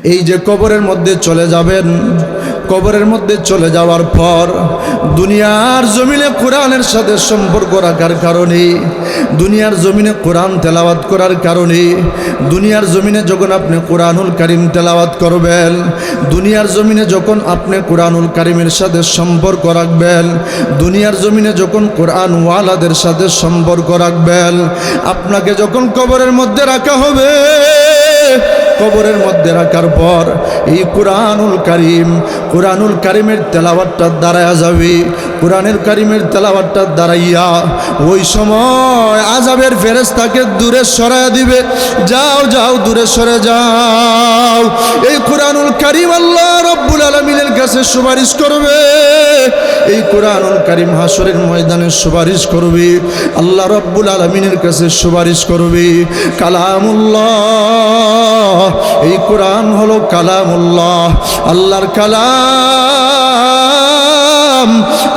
এই যে কবরের মধ্যে চলে যাবেন, কবরের মধ্যে চলে যাওয়ার পর দুনিয়ার জমিনে কোরআনের সাথে সম্পর্ক রাখার কারণে, দুনিয়ার জমিনে কোরআন তেলাওয়াত করার কারণে, দুনিয়ার জমিনে যখন আপনি কোরআনুল কারীম তেলাওয়াত করবেন, দুনিয়ার জমিনে যখন আপনি কোরআনুল কারীমের সাথে সম্পর্ক রাখবেন, দুনিয়ার জমিনে যখন কোরআন ওয়ালাদের সাথে সম্পর্ক রাখবেন, আপনাকে যখন কবরের মধ্যে রাখা হবে, কবরের মধ্যে রাখার পর এই কোরআনুল কারীমের তেলাওয়াতটা দাঁড়ায়া যাবে। কোরআনের কারীমের তেলাওয়াতটা দাঁড়াইয়া ওই সময় আযাবের ফেরেশতাকে দূরে সরায়া দিবে, যাও যাও দূরে সরে যাও। এই কোরআনুল কারীম আল্লাহ রাব্বুল আলামিনের কাছে সুপারিশ করবে, এই কোরআনুল কারীম হাসরের ময়দানে সুপারিশ করবে, আল্লাহ রাব্বুল আলামিনের কাছে সুপারিশ করবে। কালামুল্লাহ, এই কোরআন হলো কালামুল্লাহ, আল্লাহর কালাম।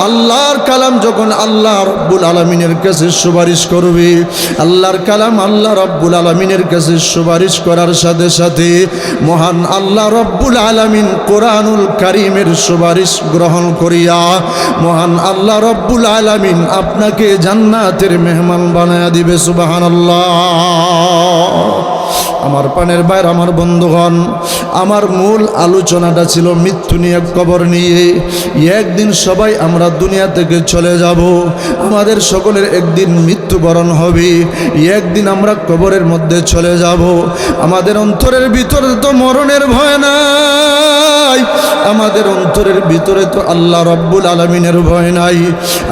আল্লাহর কালাম যখন আল্লাহ রাব্বুল আলামিনের কাছে সুপারিশ করবে, আল্লাহর কালাম আল্লাহ রাব্বুল আলামিনের কাছে সুপারিশ করার সাথে সাথে মহান আল্লাহ রাব্বুল আলামিন কোরআনুল কারীমের সুপারিশ গ্রহণ করিয়া মহান আল্লাহ রাব্বুল আলামিন আপনাকে জান্নাতের মেহমান বানায়া দিবে। সুবহানাল্লাহ। আমার পানের বাইর, আমার বন্ধুগণ, আমার মূল আলোচনাটা ছিল মৃত্যু নিয়ে, কবর নিয়ে। একদিন সবাই আমরা দুনিয়া থেকে চলে যাব, আমাদের সকলের একদিন মৃত্যুবরণ হবে, একদিন আমরা কবরের মধ্যে চলে যাব। আমাদের অন্তরের ভিতরে তো মরণের ভয় নাই, আমাদের অন্তরের ভিতরে তো আল্লাহ রাব্বুল আলামিনের ভয় নাই।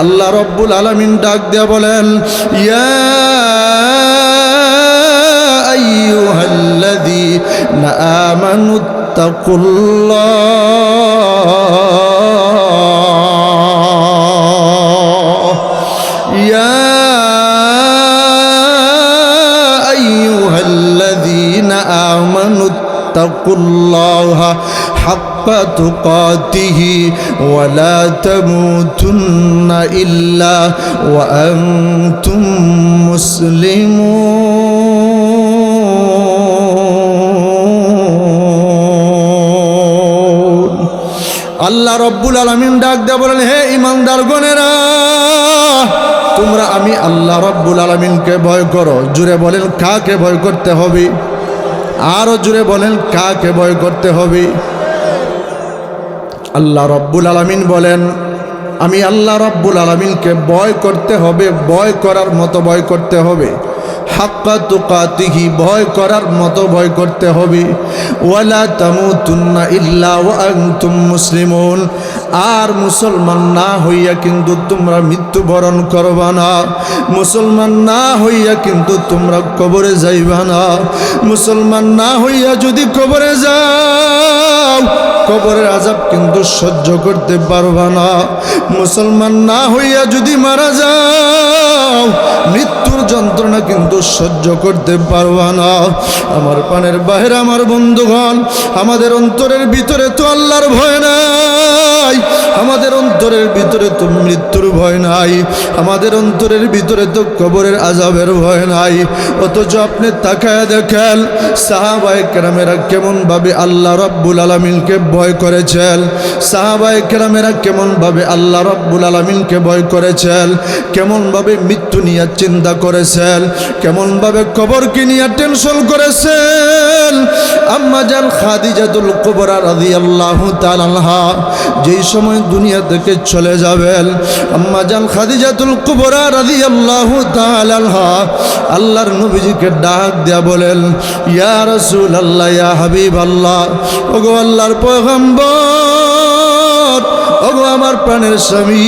আল্লাহ রাব্বুল আলামিন ডাক দিয়া বলেন, ইয়া আইয়ুহাল্লাযীনা আমানুত্তাকুল্লাহ, ইয়া আইয়ুহাল্লাযীনা আমানুত্তাকুল্লাহা হাক্কা তুকাতিহি ওয়া লা তামুতুন্না ইল্লা ওয়া আনতুম মুসলিমুন। আল্লাহ রাব্বুল আলামিন ডাক দেয়া বলেন, হে ঈমানদারগণেরা, তোমরা আমি আল্লাহ রাব্বুল আলামিনকে ভয় করো। জুড়ে বলেন কাকে ভয় করতে হবে? আরো জুড়ে বলেন কাকে ভয় করতে হবে? আল্লাহ রাব্বুল আলামিন বলেন, আমি আল্লাহ রাব্বুল আলামিনকে ভয় করতে হবে, ভয় করার মতো ভয় করতে হবে। হাক্কা তুকাতিহি, ভয় করার মতো ভয় করতে হবে। ওয়ালা তামুতুন্না ইল্লা ওয়া আনতুম মুসলিমুন, আর মুসলমান না হইয়া কিন্তু তোমরা মৃত্যুবরণ করবা না, মুসলমান না হইয়া কিন্তু তোমরা কবরে যাইবা না। মুসলমান না হইয়া যদি কবরে যাও, কবরের আযাব কিন্তু সহ্য করতে পারবা না। মুসলমান না হইয়া যদি মারা যাও, মৃত্যুর যন্ত্রণা কিন্তু সহ্য করতে পারবা না। আমার পানের বাহির, আমার বন্ধুগণ, আমাদের অন্তরের ভিতরে তো আল্লাহর ভয় নাই, আমাদের অন্তরের ভিতরে তো মৃত্যুর ভয় নাই, আমাদের অন্তরের ভিতরে তো কবরের আযাবের ভয় নাই। অথচ আপনি তাকায়া দেখেন সাহাবায়ে কেরামেরা কেমন ভাবে আল্লাহ রাব্বুল আলামিনকে ভয় করেছেন, সাহাবায়ে কেরামেরা কেমন ভাবে আল্লাহ রাব্বুল আলামিনকে ভয় করেছেন, কেমন ভাবে মৃত্যু নিয়ে চিন্তা করেছেন, কেমন ভাবে কবরকে নিয়ে টেনশন করেছেন। আম্মা জান খাদিজাতুল কুবরা রাদিয়াল্লাহু তাআলা আনহা যেই সময় দুনিয়া থেকে চলে যাবেন, আম্মা জান খাদিজাতুল কুবরা রাদিয়াল্লাহু তাআলা আনহা আল্লাহর নবীজিকে ডাক দেয়া বলেন, ইয়া রাসূলুল্লাহ, ইয়া হাবিবাল্লাহ, ওগো আল্লাহর পয়গম্বর, ওগো আমার প্রাণের স্বামী,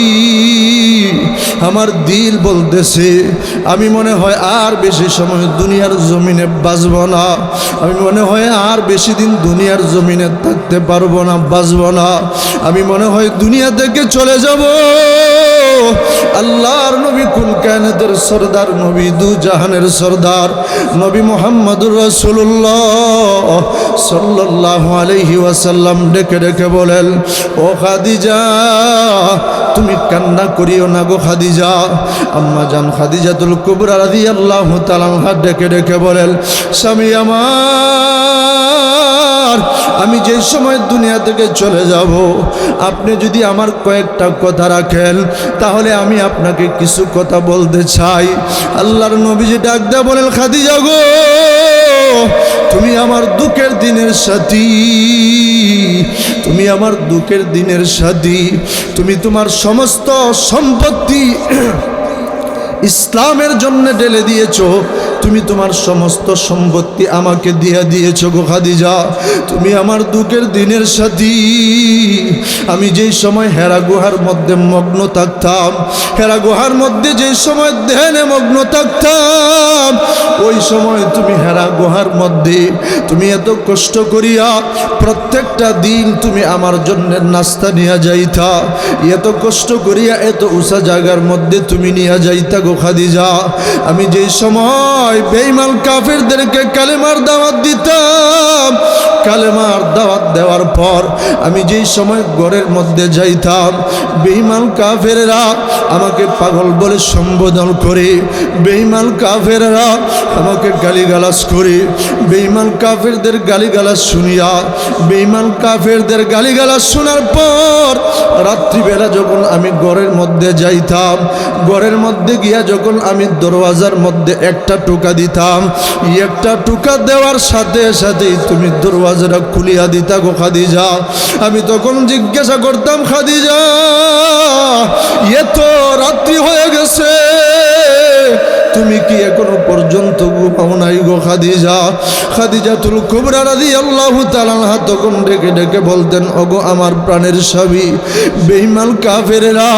আমার দিল বলতেছে আমি মনে হয় আর বেশি সময় দুনিয়ার জমিনে বাঁচব না, আমি মনে হয় আর বেশি দিন দুনিয়ার জমিনে থাকতে পারবো না, বাঁচব না, আমি মনে হয় দুনিয়া থেকে চলে যাব। আল্লাহর নবী কুল কায়নাতের সরদার, নবী দু জাহানের সরদার, নবী মুহাম্মদুর রাসূলুল্লাহ সাল্লাল্লাহু আলাইহি ওয়াসাল্লাম ডেকে ডেকে বলেন, ও খাদিজা, তুমি কান্না করিও না গো খাদিজা। আম্মা জান খাদিজাতুল কুবরা রাদিয়াল্লাহু তাআলা আনহা ডেকে ডেকে বলেন, স্বামী আমার, আমি যে সময় দুনিয়া থেকে চলে যাব, আপনি যদি আমার কয়েকটা কথা রাখেন তাহলে আমি আপনাকে কিছু কথা বলতে চাই। আল্লাহর নবীজি ডাক দেয়া বলেন, খাদিজা গো, তুমি আমার দুঃখের দিনের সাথী, তুমি আমার দুঃখের দিনের সাথী। তুমি তোমার সমস্ত সম্পত্তি ইসলামের জন্য ঢেলে দিয়েছো, তুমি তোমার সমস্ত সম্পত্তি আমাকে দিয়ে দিয়েছো গো খাদিজা। তুমি আমার দুঃখের দিনের সাথী। আমি যেই সময় হেরা গুহার মধ্যে মগ্ন থাকতাম, হেরা গুহার মধ্যে যেই সময় ধ্যানে মগ্ন থাকতাম, ওই সময় তুমি হেরা গুহার মধ্যে তুমি এত কষ্ট করিয়া প্রত্যেকটা দিন তুমি আমার জন্য নাস্তা নিয়ে যাইতা, এত কষ্ট করিয়া এত উঁচা জায়গার মধ্যে তুমি নিয়ে যাইতা গো খাদিজা। আমি যেই সময় বেঈমান কাফেরদেরকে কালেমার দাওয়াত দিতাম, কালেমার দাওয়াত দেওয়ার পর আমি যেই সময় ঘরের মধ্যে যাইতাম, বেঈমান কাফেররা আমাকে পাগল বলে সম্বোধন করে, বেঈমান কাফেররা আমাকে গালিগালাজ করে। বেঈমান কাফেরদের গালিগালাজ শুনিয়া, বেঈমান কাফেরদের গালিগালাজ শোনার পর রাত্রিবেলা যখন আমি ঘরের মধ্যে যাইতাম, ঘরের মধ্যে গিয়া যখন আমি দরওয়াজার মধ্যে একটা টোকা দিতাম, একটা টোকা দেওয়ার সাথে সাথেই তুমি দরওয়াজাটা খুলিয়া দিতা গো খাদিজা। আমি তখন জিজ্ঞাসা করতাম, খাদিজা এত রাত্রি হয়ে গেছে, তুমি কি এখনো পর্যন্ত ঘুমাও নাই গো খাদিজা? খাদিজাতুল কুবরা রাদিয়াল্লাহু তাআলা আনহা তখন ডেকে ডেকে বলতেন, ওগো আমার প্রাণের স্বামী, বেঈমান কাফেররা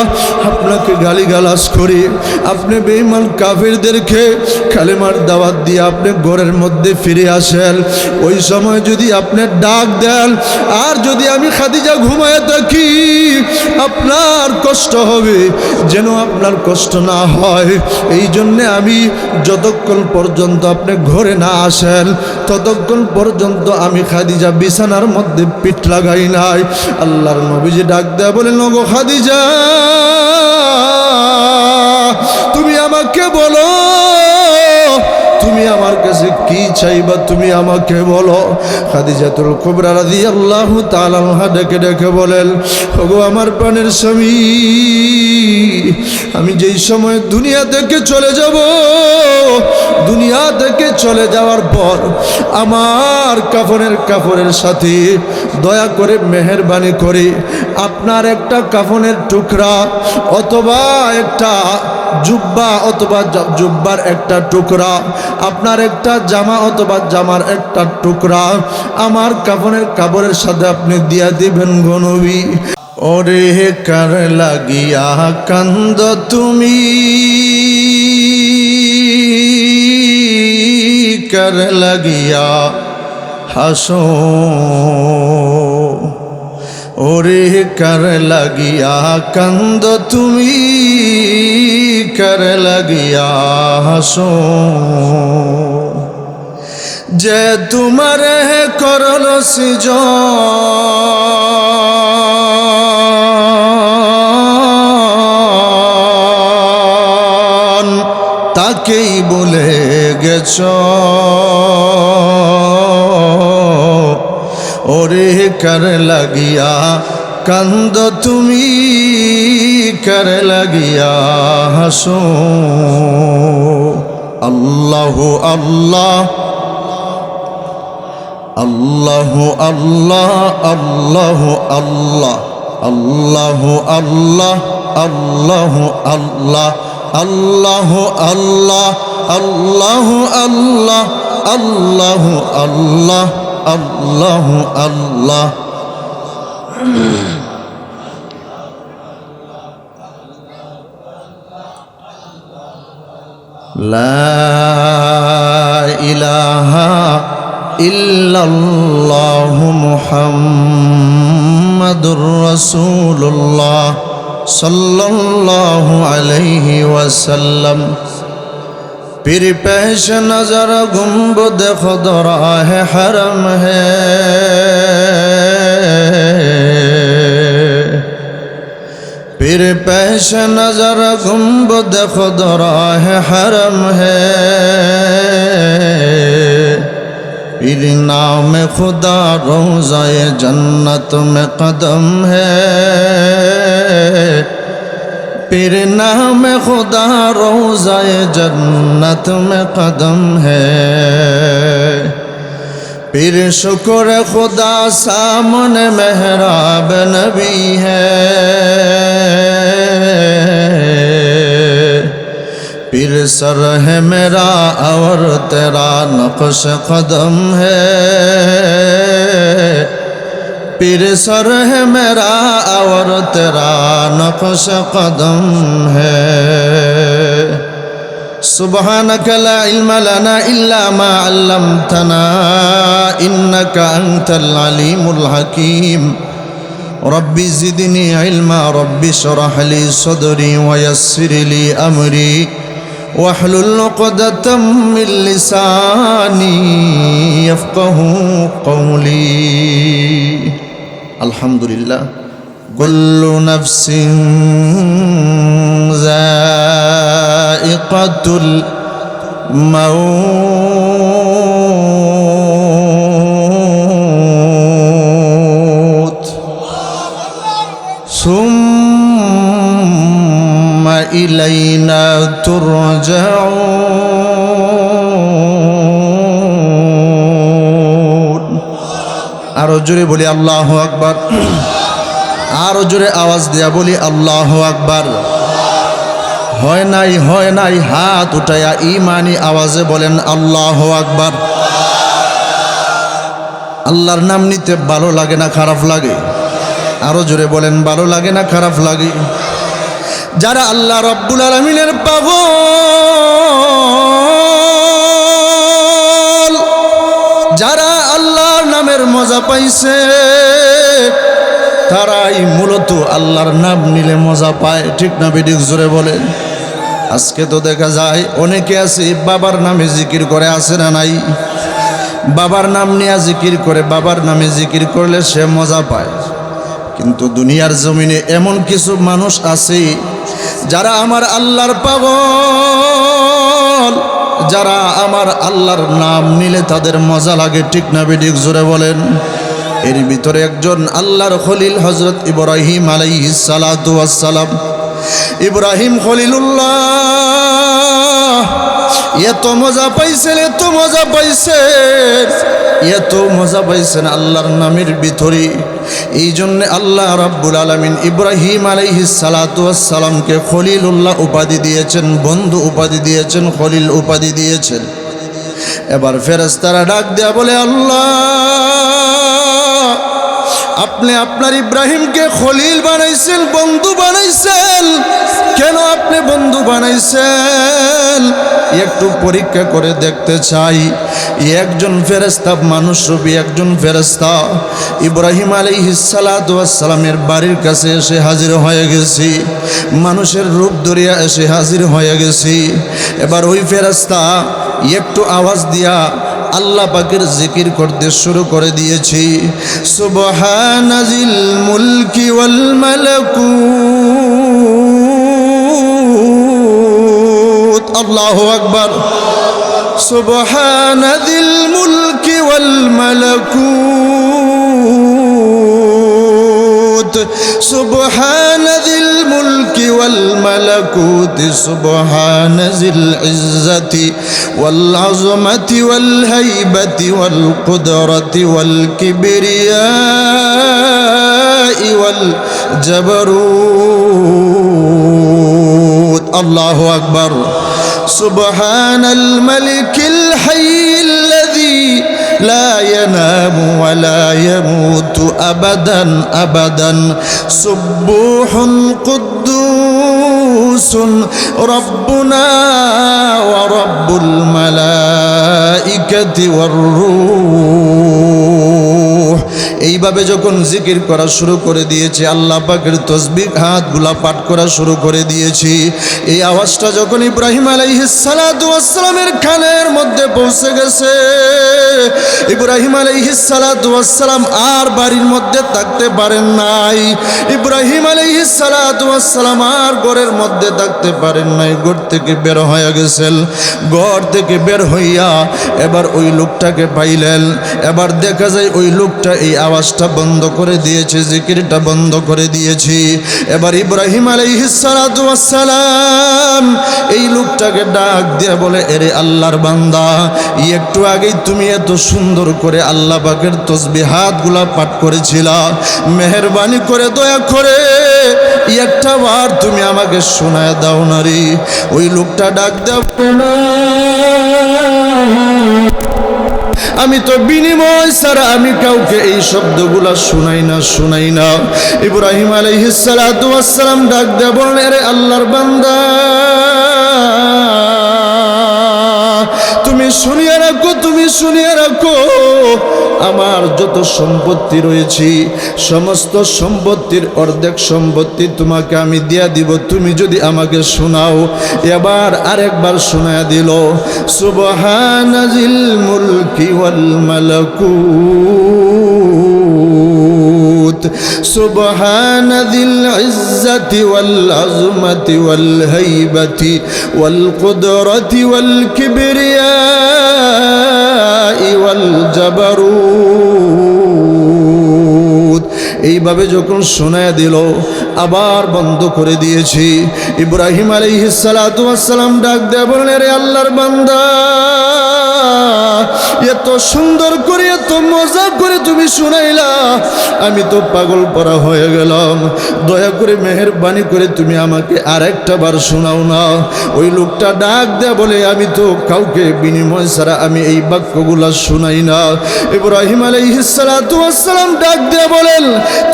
আপনাকে গালিগালাজ করে, আপনি বেঈমান কাফেরদেরকে কালেমার দাওয়াত দিয়ে আপনি ঘরের মধ্যে ফিরে আসেন, ওই সময় যদি আপনি ডাক দেন আর যদি আমি খাদিজা ঘুমায় থাকি, আপনার কষ্ট হবে, যেন আপনার কষ্ট না হয়। এই জন্যে আমি যতক্ষণ পর্যন্ত আপনি ঘরে না আসেন ততক্ষণ পর্যন্ত আমি খাদিজা বিছানার মধ্যে পিঠ লাগাই নাই। আল্লাহর নবীজি ডাক দেয়া বলেন, ওগো খাদিজা, তুমি আমাকে বলো, তুমি আমার কাছে কি চাইবা, তুমি আমাকে বলো। খাদিজাতুল কুবরা রাদিয়াল্লাহু তাআলা আনহা ডেকে ডেকে বলেন, ওগো আমার প্রাণের স্বামী, আমি যেই সময় দুনিয়া থেকে চলে যাব, দুনিয়া থেকে চলে যাওয়ার পর আমার কাফনের সাথে দয়া করে মেহেরবানি করে আপনার একটা কাফনের টুকরা অথবা একটা জুব্বা অথবা জুব্বার একটা টুকরা, আপনার একটা জামা অথবা জামার একটা টুকরা আমার কাফনের কাপড়ের সাথে আপনি দিয়া দিবেন গো নবী। ওরে কার লাগিয়া কান্দ তুমি, কার লাগিয়া হাসো, ওরে কার লাগিয়া কান্দ তুমি, কার লাগিয়া হাসো, যে তোমার করল সৃজন, তাকেই বলে গেছ, ওরে কার লাগিয়া কান্দ তুমি, কার লাগিয়া হাসো। আল্লাহু আল্লাহ আল্লাহু আল্লাহ আল্লাহু আল্লাহ আল্লাহু আল্লাহ আল্লাহু আল্লাহ আল্লাহু আল্লাহ আল্লাহু আল্লাহ আল্লাহু আল্লাহ আল্লাহু আল্লাহ। লা ইলাহা ইল্লাল্লাহু মুহাম্মাদুর রাসূলুল্লাহ সাল্লাল্লাহু আলাইহি ওয়াসাল্লাম। पीर पेश नजर गुंबद खुदरा है हरम है, पीर पेश नजर गुंबद खुदरा है हरम है, पीर नाम खुदा रोज़ाए जन्नत में कदम है, पीर नाम खुदा रोज़ाए जन्नत में कदम है। पीर शुक्र खुदा सामने मेहराब नबी है, पीर सर है मेरा और तेरा नक्श कदम है, पीर सर है मेरा और तेरा नक्श कदम है। सुब्हानक ला इल्मा लना इल्ला मा अल्लमतना इन्नका अंतल अलीमुल हकीम। रब्बी ज़िदनी इल्मा रब्बि शरह ली सदरी वयस्सिर ली अमरी वहलुल उक़दतम मिन लिसानी यफ़क़हू क़ौली। अल्हम्दुलिल्लाह। कुल्लु नफ्सिन ज़ाइक़तुल मौत सुम्मा इलैना तुरजाऊन। आरो जोरे बोली अल्लाहु अकबर, आरो जोरे आवाज दिया बोली अल्लाहु अकबर। হয় নাই হাত উঠায়া ইমানি আওয়াজে বলেন আল্লাহু আকবার। আল্লাহর নাম নিতে ভালো লাগে না খারাপ লাগে? আরো জোরে বলেন ভালো লাগে না খারাপ লাগে? যারা আল্লাহ রাব্বুল আলামিনের পাগল, যারা আল্লাহর নামের মজা পাইছে, তারাই মূলত আল্লাহর নাম নিলে মজা পায়। ঠিক না বেঠিক? জোরে বলেন। আজকে তো দেখা যায় অনেকে আছে বাবার নামে জিকির করে, আছে না নাই? বাবার নাম নিয়ে জিকির করে, বাবার নামে জিকির করলে সে মজা পায়। কিন্তু দুনিয়ার জমিনে এমন কিছু মানুষ আছে যারা আমার আল্লাহর পাগল, যারা আমার আল্লাহর নাম নিলে তাদের মজা লাগে। ঠিক না বেঠিক? জোরে বলেন। এর ভিতরে একজন আল্লাহর খলিল হযরত ইব্রাহিম আলাইহিস সালাতু ওয়াস সালাম। ইব্রাহিম খলিলুল্লাহ এত মজা পাইছেন, এত মজা পাইছেন, এত মজা পাইছেন আল্লাহর নামের ভিতরে। এই জন্য আল্লাহ রাব্বুল আলামিন ইব্রাহিম আলাইহিস সালাতু ওয়াস সালামকে খলিলুল্লাহ উপাধি দিয়েছেন, বন্ধু উপাধি দিয়েছেন, খলিল উপাধি দিয়েছেন। এবার ফেরেশতারা ডাক দেয়া বলে, আল্লাহ আপনি আপনার ইব্রাহিমকে খলিল বানাইছেন, বন্ধু বানাইছেন, কেন আপনি বন্ধু বানাইছেন? একটু পরীক্ষা করে দেখতে চাই। একজন ফেরেশতা, মানুষ রূপী একজন ফেরেশতা ইব্রাহিম আলাইহিস সালাতু ওয়াস সালামের বাড়ির কাছে এসে হাজির হয়ে গেছি, মানুষের রূপ ধরিয়া এসে হাজির হয়ে গেছি। এবার ওই ফেরেশতা একটু আওয়াজ দিয়া আল্লাহ পাকের জিকির করতে শুরু করে দিয়েছি। সুবহানাজিল মুলকি ওয়াল মালাকুত। আল্লাহু আকবার। সুবহানাজিল মুলকি ওয়াল মালাকুত। সুবহানাজিল মুলকি ওয়াল মালাকুত। সুবহানাজিল ইজ্জতি ওয়াল আযমাতি ওয়াল হাইবাতি ওয়াল কুদরতি ওয়াল কিবরিয়াই ওয়াল জাবরুত। আল্লাহু আকবার। সুবহানাল মালিকিল হাইয়্যিল লাযী لا ينام ولا يموت أبدا أبدا سبوح قدوس ربنا ورب الملائكة والروح। এইভাবে যখন জিকির করা শুরু করে দিয়েছি, আল্লাহ পাকের তসবিহ হাতগুলা পাঠ করা শুরু করে দিয়েছি, এই আওয়াজটা যখন ইব্রাহিম আলাইহিস সালাতু ওয়াস সালামের কানের মধ্যে পৌঁছে গেছে, ইব্রাহিম আলাইহিস সালাতু ওয়াস সালাম আর বাড়ির মধ্যে থাকতে পারেন নাই। ইব্রাহিম আলাইহিস সালাতু ওয়াস সালাম আর ঘরের মধ্যে থাকতে পারেন নাই, ঘর থেকে বের হয়ে গেছেন। ঘর থেকে বের হইয়া এবার ওই লোকটাকে পাইলেন। এবার দেখা যায় ওই লোকটা এই আওয়াজটা বন্ধ করে দিয়েছে, জিকিরটা বন্ধ করে দিয়েছি। এবার ইব্রাহিম আলাইহিস সালাতু ওয়াস সালাম এই লোকটাকে ডাক দিয়ে বলে, এরে আল্লাহর বান্দা, একটু আগেই তুমি এত সুন্দর করে আল্লাহ পাকের তসবিহাতগুলা পাঠ করেছিলা, মেহেরবানি করে দয়া করে একটা বার তুমি আমাকে শোনায় দাও না রে। ওই লোকটা ডাক দেব, আমি তো বিনিময় ছাড়া আমি কাউকে এই শব্দগুলা শুনাই না। ইব্রাহিম আলাইহিস সালাতু ওয়াস সালাম ডাক দেব, বলেন, আরে আল্লাহর বান্দা, তুমি শুনিয়ে রাখো, আমার যত সম্পত্তি রয়েছে সমস্ত সম্পত্তির অর্ধেক সম্পত্তি তোমাকে আমি দিয়া দিব, তুমি যদি আমাকে শোনাও। এবার আরেকবার শোনায়া দিল, সুবহানাজিল মুলকি ওয়াল মালাকুত, সুবহানাজিল ইজ্জাতি ওয়াল আযমাতি ওয়াল হাইবাতি ওয়াল কুদরাতি ওয়াল কিবরিয়া ওয়াল জাবারুত। এইভাবে যখন শোনায় দিল, আবার বন্ধ করে দিয়েছি। ইব্রাহিম আলাইহিস সালাতু ওয়াস সালাম ডাক দিয়ে বললেন, রে আল্লাহর বান্দা, এত সুন্দর করে এত মজা করে তুমি শুনাইলা, আমি তো পাগল পরা হয়ে গেলাম, দয়া করে মেহেরবানি করে তুমি আমাকে আরেকটা বার শোনাও না। ওই লোকটা ডাক দেয়া বলে, আমি তো কাউকে বিনিময় ছাড়া আমি এই বাক্যগুলা শুনাই না। ইব্রাহিম আলাইহিস সালাতু ওয়াস সালাম ডাক দেয়া বলেন,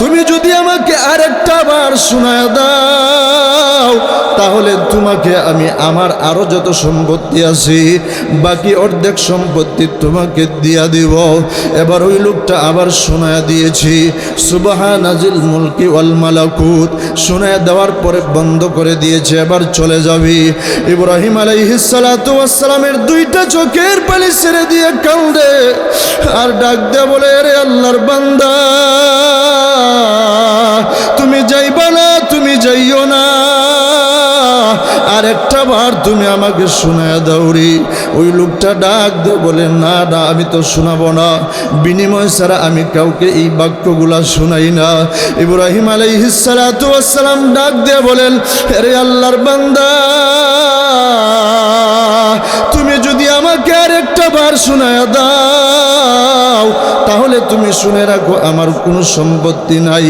তুমি যদি আমাকে আরেকটা বার শোনায় দাও, তাহলে তোমাকে আমি আমার আরো যত সম্পত্তি আছে বাকি অর্ধেক সম্পত্তি তোমাকে দিয়া দিব। এবার ওই লোকটা আবার শোনায়া দিয়েছি, সুবহানাজিল মুলকি ওয়াল মালাকুত, শোনায়া দেওয়ার পরে বন্ধ করে দিয়েছে। এবার চলে যাবি। ইব্রাহিম আলাইহিস সালাতু ওয়াস সালামের দুইটা চোখের পানি ছেড়ে দিয়ে কাঁদে আর ডাক দেয়া বলে, রে আল্লাহর বান্দা, তুমি যাইবা না, তুমি যাইও না, আর একটা বার তুমি আমাকে শোনায় দাও রে। ওই লোকটা ডাক দিয়ে বলে, না না, আমি তো শোনাবো না, বিনিময় ছাড়া আমি কাউকে এই বাক্যগুলা শোনাই না। ইব্রাহিম আলাইহিস সালাতু ওয়াস সালাম ডাক দিয়ে বলেন, আরে আল্লাহর বান্দা, তুমি যদি আমাকে আর একটা বার শোনায় দাও, তাহলে তুমি শুনে রাখো, আমার কোনো সম্পত্তি নাই,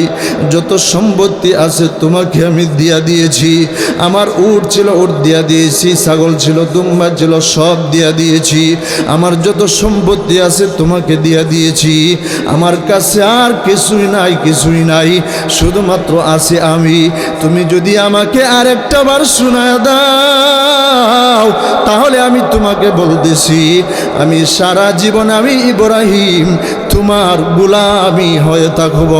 যত সম্পত্তি আছে তোমাকে আমি দিয়া দিয়েছি। আমার উট ছিল, উট দিয়া দিয়েছি, ছাগল ছিল, দুম্বা ছিল, সব দিয়া দিয়েছি। আমার যত সম্পত্তি আছে তোমাকে দিয়া দিয়েছি। আমার কাছে আর কিছুই নাই, শুধুমাত্র আছে আমি। তুমি যদি আমাকে আর একটা বার শোনায় দাও, তাহলে আমি তোমাকে বলতেছি, আমি সারা জীবন আমি ইব্রাহিম তোমার গোলামি হয়ে থাকব।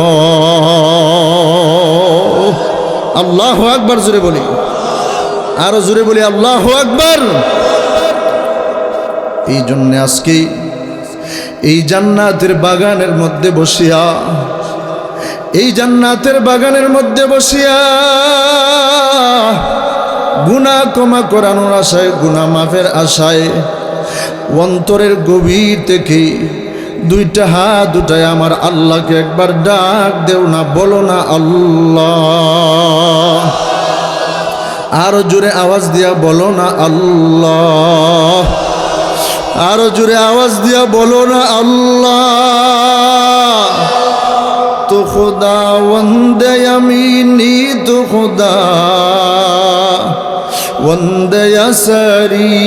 আল্লাহু আকবার, জোরে বলি, আরো জোরে বলি, আল্লাহু আকবার। এই জন্য আজকে এই জান্নাতের বাগানের মধ্যে বসিয়া, এই জান্নাতের বাগানের মধ্যে বসিয়া গুনাহ ক্ষমা করানোর আশায়, গুনাহ মাফের আশায় অন্তরের গভীর থেকে দুইটা হাত উঠায় আমার আল্লাহকে একবার ডাক দেও না, বলো না আল্লাহ। আরো জোরে আওয়াজ দিয়া বলো না আল্লাহ। আরো জোরে আওয়াজ দিয়া বলো না আল্লাহ। তো খুদা ওয়ান্দে আমিনি, তো খুদা ওয়ান্দে ইয়াসারি,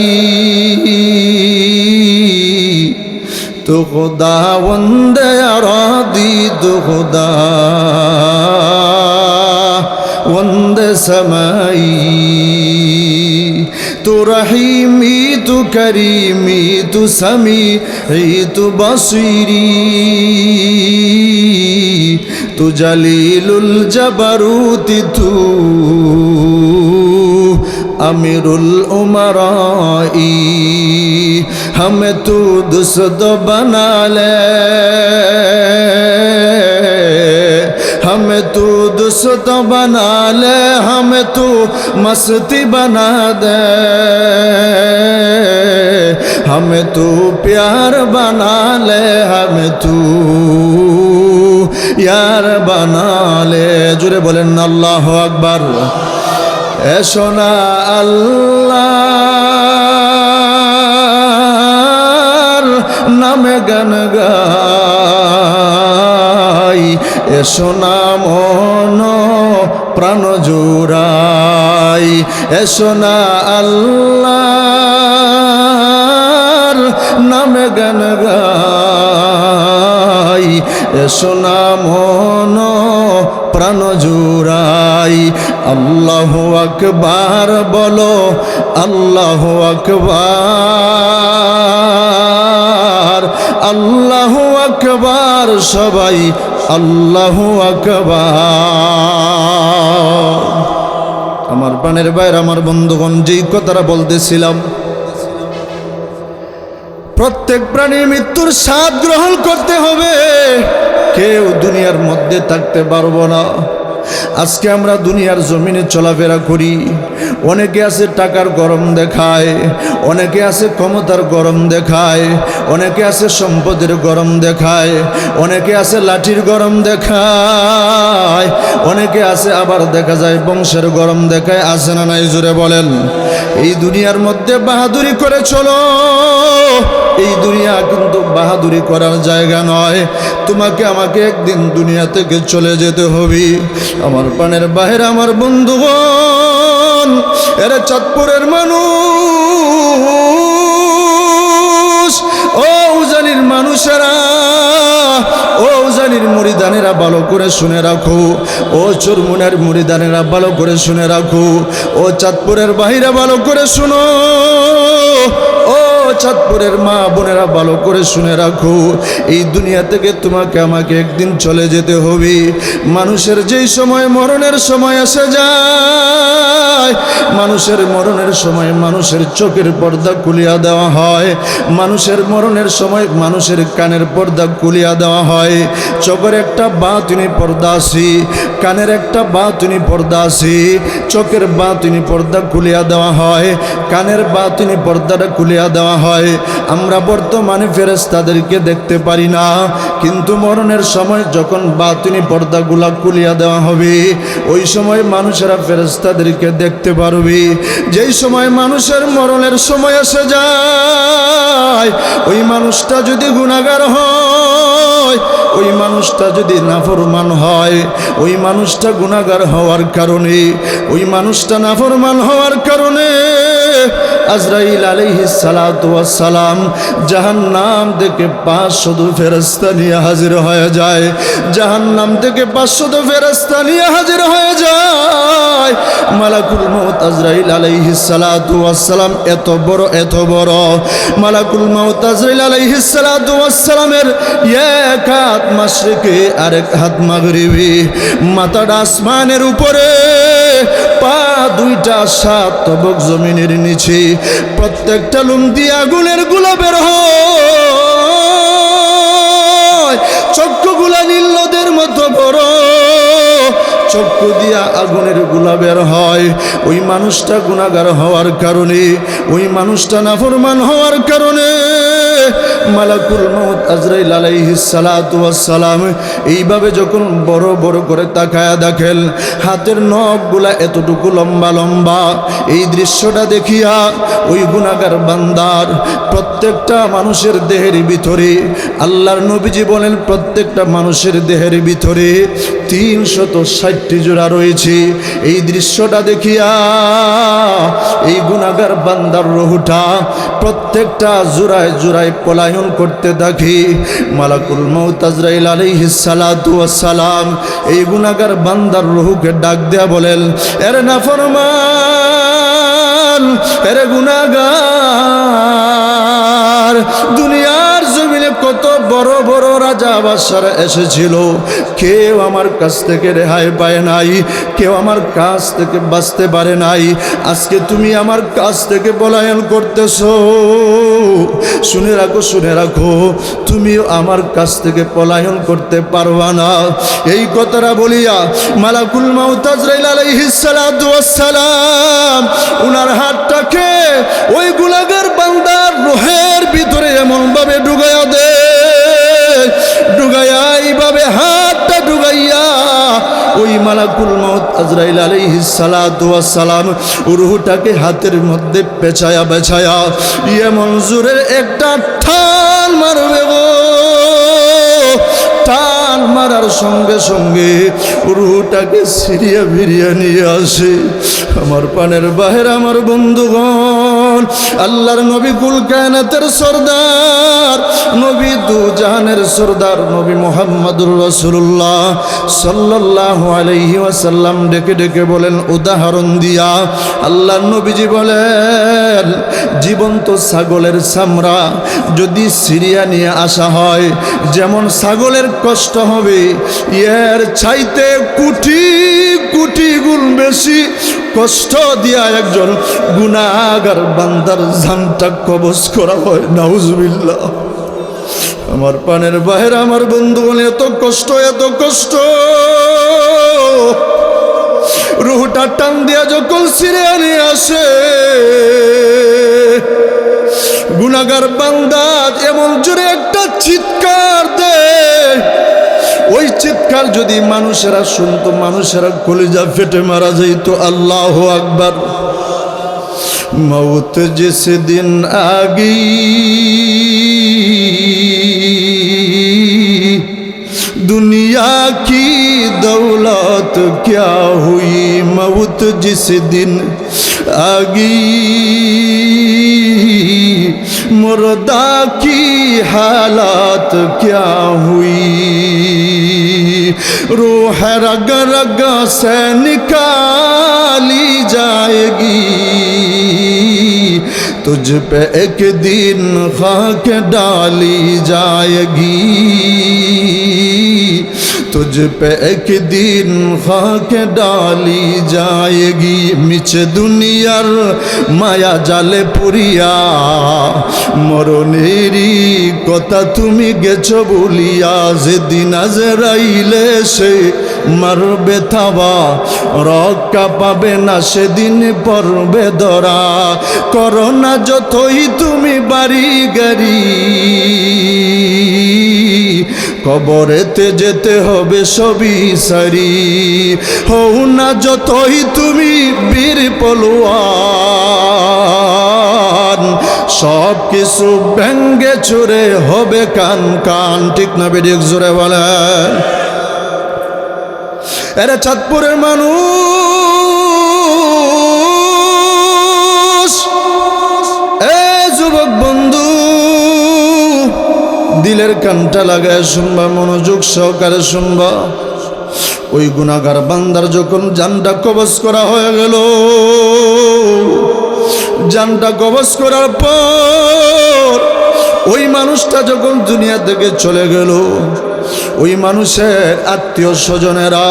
তো খুদা ওয়ান্দে আরাদি, তো খুদা ওয়ান্দে সামাই, তো রহিমি, তো করিমি, তো সামি, তো বসিরি। তু জালিলুল জাবারুতি তু আমিরুল উমারাই हमें तू दुस्त बना ले हमें तू दुस्त बना ले हमें तू मस्ती बना दे हमें तू प्यार बना ले हमें तू यार बना ले जुरे बोलें अल्लाहु अकबर ए सोना अल्लाह नामे गान गाई एसो ना मन प्राण जुराई एसो ना अल्लाहर नामे गान गाई एसो ना मन प्राण जुराई अल्लाहु अकबर बोलो अल्लाहु अकबर अल्लाहु अकबर सबाई अल्लाहु अकबर আমার প্রাণের ভাইরা আমার বন্ধুগণ যেই কথাটা বলতেছিলাম প্রত্যেক প্রাণীর মৃত্যুর স্বাদ গ্রহণ করতে হবে কেউ দুনিয়ার মধ্যে থাকতে পারবো না আজকে আমরা দুনিয়ার জমিনে চলাফেরা করি অনেকে আছে টাকার গরম দেখায় অনেকে আছে ক্ষমতার গরম দেখায় অনেকে আছে সম্পদের গরম দেখায় অনেকে আছে লাঠির গরম দেখায় অনেকে আছে আবার দেখা যায় বংশের গরম দেখায় আছে না নাই জোরে বলেন এই দুনিয়ার মধ্যে বাহাদুরি করে চলো এই দুনিয়া কিন্তু বাহাদুরি করার জায়গা নয় তোমাকে আমাকে একদিন দুনিয়া থেকে চলে যেতে হবে আমার প্রাণের বাইরে আমার বন্ধুগণ এরা চাঁদপুরের মানুষ ও উজানির মানুষেরা ও উজানির মুরিদানেরা ভালো করে শুনে রাখো ও চুরমুনের মুরিদানেরা ভালো করে শুনে রাখো ও চাঁদপুরের বাইরে ভালো করে শুনো ও চাঁদপুরের মা বোনেরা ভালো করে শুনে রাখো এই দুনিয়া থেকে তোমাকে আমাকে একদিন চলে যেতে হবে মানুষের যেই সময় মরণের সময় এসে যায় মানুষের মরণের সময় মানুষের চোখের পর্দা খুলিয়া দেওয়া হয় মানুষের মরণের সময় মানুষের কানের পর্দা খুলিয়া দেওয়া হয় চোখের একটা বাতুনি পর্দা আছে কানের একটা বাতুনি পর্দা আছে চোখের বাতুনি পর্দা খুলিয়া দেওয়া হয় কানের বাতুনি পর্দাটা খুলিয়া দেওয়া হয় আমরা বর্তমানে ফেরেশতাদেরকে দেখতে পারি না কিন্তু মরণের সময় যখন বাতুনি পর্দাগুলা খুলিয়া দেওয়া হবে ওই সময় মানুষেরা ফেরেশতাদেরকে দেখতে পারবে যেই সময় মানুষের মরণের সময় এসে যায় ওই মানুষটা যদি গুনাহগার হয় ওই মানুষটা যদি নাফরমান হয় ওই মানুষটা গুনাহগার হওয়ার কারণে ওই মানুষটা নাফরমান হওয়ার কারণে আজরাইল আলাইহিস সালাতু ওয়াস সালাম জাহান্নাম থেকে 500 ফেরেশতা নিয়ে হাজির হয়ে যায় জাহান্নাম থেকে 500 ফেরেশতা নিয়ে হাজির হয়ে যায় মালাকুল মউত আজরাইল আলাইহিস সালাতু ওয়াস সালাম এত বড় মালাকুল মউত আজরাইল আলাইহিস সালাতু ওয়াস সালামের এক হাত মাশরিকে আর এক হাত মাগরিবে মাথাটা আসমানের উপরে পা দুইটা 7 তবক জমিনের নিচে প্রত্যেকটা লুম দিয়ে আগুনের গোলা বের হয় চক্ষুগুলা নীল নদের মতো বড় চক্ষু দিয়া আগুনের গোলা বের হয় ওই মানুষটা গুনাহগার হওয়ার কারণে ওই মানুষটা নাফরমান হওয়ার কারণে মালাকুল মউত আজরাইল আলাইহিস সালাতু ওয়াস সালাম এইভাবে যখন বড় বড় করে তাকায়া দেখেন হাতের নখগুলা এতটুকু লম্বা লম্বা এই দৃশ্যটা দেখিয়া ওই গুনাহগার বান্দার প্রত্যেকটা মানুষের দেহের ভিতরে আল্লাহর নবীজি বলেন প্রত্যেকটা মানুষের দেহের ভিতরে 360টি জোড়া রয়েছে এই দৃশ্যটা দেখিয়া এই গুনাহগার বান্দার রূহটা প্রত্যেকটা জোড়ায় জোড়ায় পলায়ন করতে দেখি মালাকুল মউত আজরাইল আলাইহিস সালাতু ওয়াস সালাম এই গুনাহগার বান্দার রূহকে ডাক দেয়া বলেন এর নাফরমান এর গুনাহগার দুনিয়ার জমিনে কত বড় বড় রাজা বাদশারা এসেছিল, কেউ আমার কাছ থেকে রেহাই পায় নাই, কেউ আমার কাছ থেকে বাঁচতে পারে নাই। আজকে তুমি আমার কাছ থেকে পলায়ন করতেছো, শুনে রাখো, শুনে রাখো, তুমিও আমার কাছ থেকে পলায়ন করতে পারবা না। এই কথাটা বলিয়া মালাকুল মাউত আজরাইল আলাইহিস সালাতু ওয়াস সালাম উনার হাতটাকে ওই গুনাহগার বান্দার রূহের ভিতরে এমন ভাবে ঢুকাইয়া দে, ঢুকাইয়া এইভাবে হাতটা ঢুকাইয়া ওই মালাকুল মাউত আজরাইল আলাইহিস সালাতু ওয়াস সালাম রূহটাকে হাতের মধ্যে পেঁচায়া বেছায়া এমন জোরে একটা টান মারবে গো। টান মারার সঙ্গে সঙ্গে রূহটাকে সিরিয়া ভিরিয়া নিয়ে আসে। আমার পানের বাহির আমার বন্ধুগণ, আল্লাহর নবী কুল কায়নাতের সরদার, নবী দু জাহানের সরদার, নবী মুহাম্মদুর রাসূলুল্লাহ সাল্লাল্লাহু আলাইহি ওয়াসাল্লাম ডেকে ডেকে বলেন, উদাহরণ দিয়া আল্লাহর নবীজি বলেন, জীবন্ত ছাগলের চামড়া যদি সিরিয়া নিয়ে আসা হয়, যেমন ছাগলের কষ্ট হবে, এর চাইতে কোটি কোটি গুণ বেশি কষ্ট দিয়া একজন গুনাহগার বান্দার জানটা কবজ করা হয়। নাউজুবিল্লাহ। আমার পানের বাহির আমার বন্ধু বলে, এত কষ্ট, এত কষ্ট। রুহটা টান দিয়া যখন সিরিয়া নিয়ে আসে, গুনাহগার বান্দা এমন জোরে একটা চিৎকার দেয়, ওই চিৎকার যদি মানুষেরা শুনতো, মানুষেরা কলিজা ফেটে মারা যাইতো। আল্লাহু আকবার। मौत जिस दिन आ गई, दुनिया की दौलत क्या हुई। मौत जिस दिन आ गई, मुर्दा की हालत क्या हुई। रूह रग रग से निकाली जाएगी, तुझ पे एक दिन खाक डाली जाएगी, तुझ पे एक दिन खाक डाली जाएगी। मिছে দুনিয়ার মায়া জালে পুরিয়া, মরণেরই কথা তুমি গেছো বলিয়া। যেদিন আজরাইলে সে মারবে থাবা, রক্ষা পাবে না সেদিন পড়বে ধরা। করোনা যতই তুমি বাড়ি গাড়ি, কবরেতে যেতে হবে সবই সারি। হও না যতই তুমি বীর পলোয়ান, সব কিছু ভেঙ্গে চুরে হবে কান কান। ঠিক না বেডিক জোরে বলেন। এরা চাঁদপুরের মানুষ, এ যুবক বন্ধু, দিলের কানটা লাগায় শুনবা, মনোযোগ সহকারে শুনবা। ওই গুনাহগার বান্দার যখন জানটা কবজ করা হয়ে গেল, জানটা কবজ করার পর ওই মানুষটা যখন দুনিয়া থেকে চলে গেল, ওই মানুষের আত্মীয় স্বজনেরা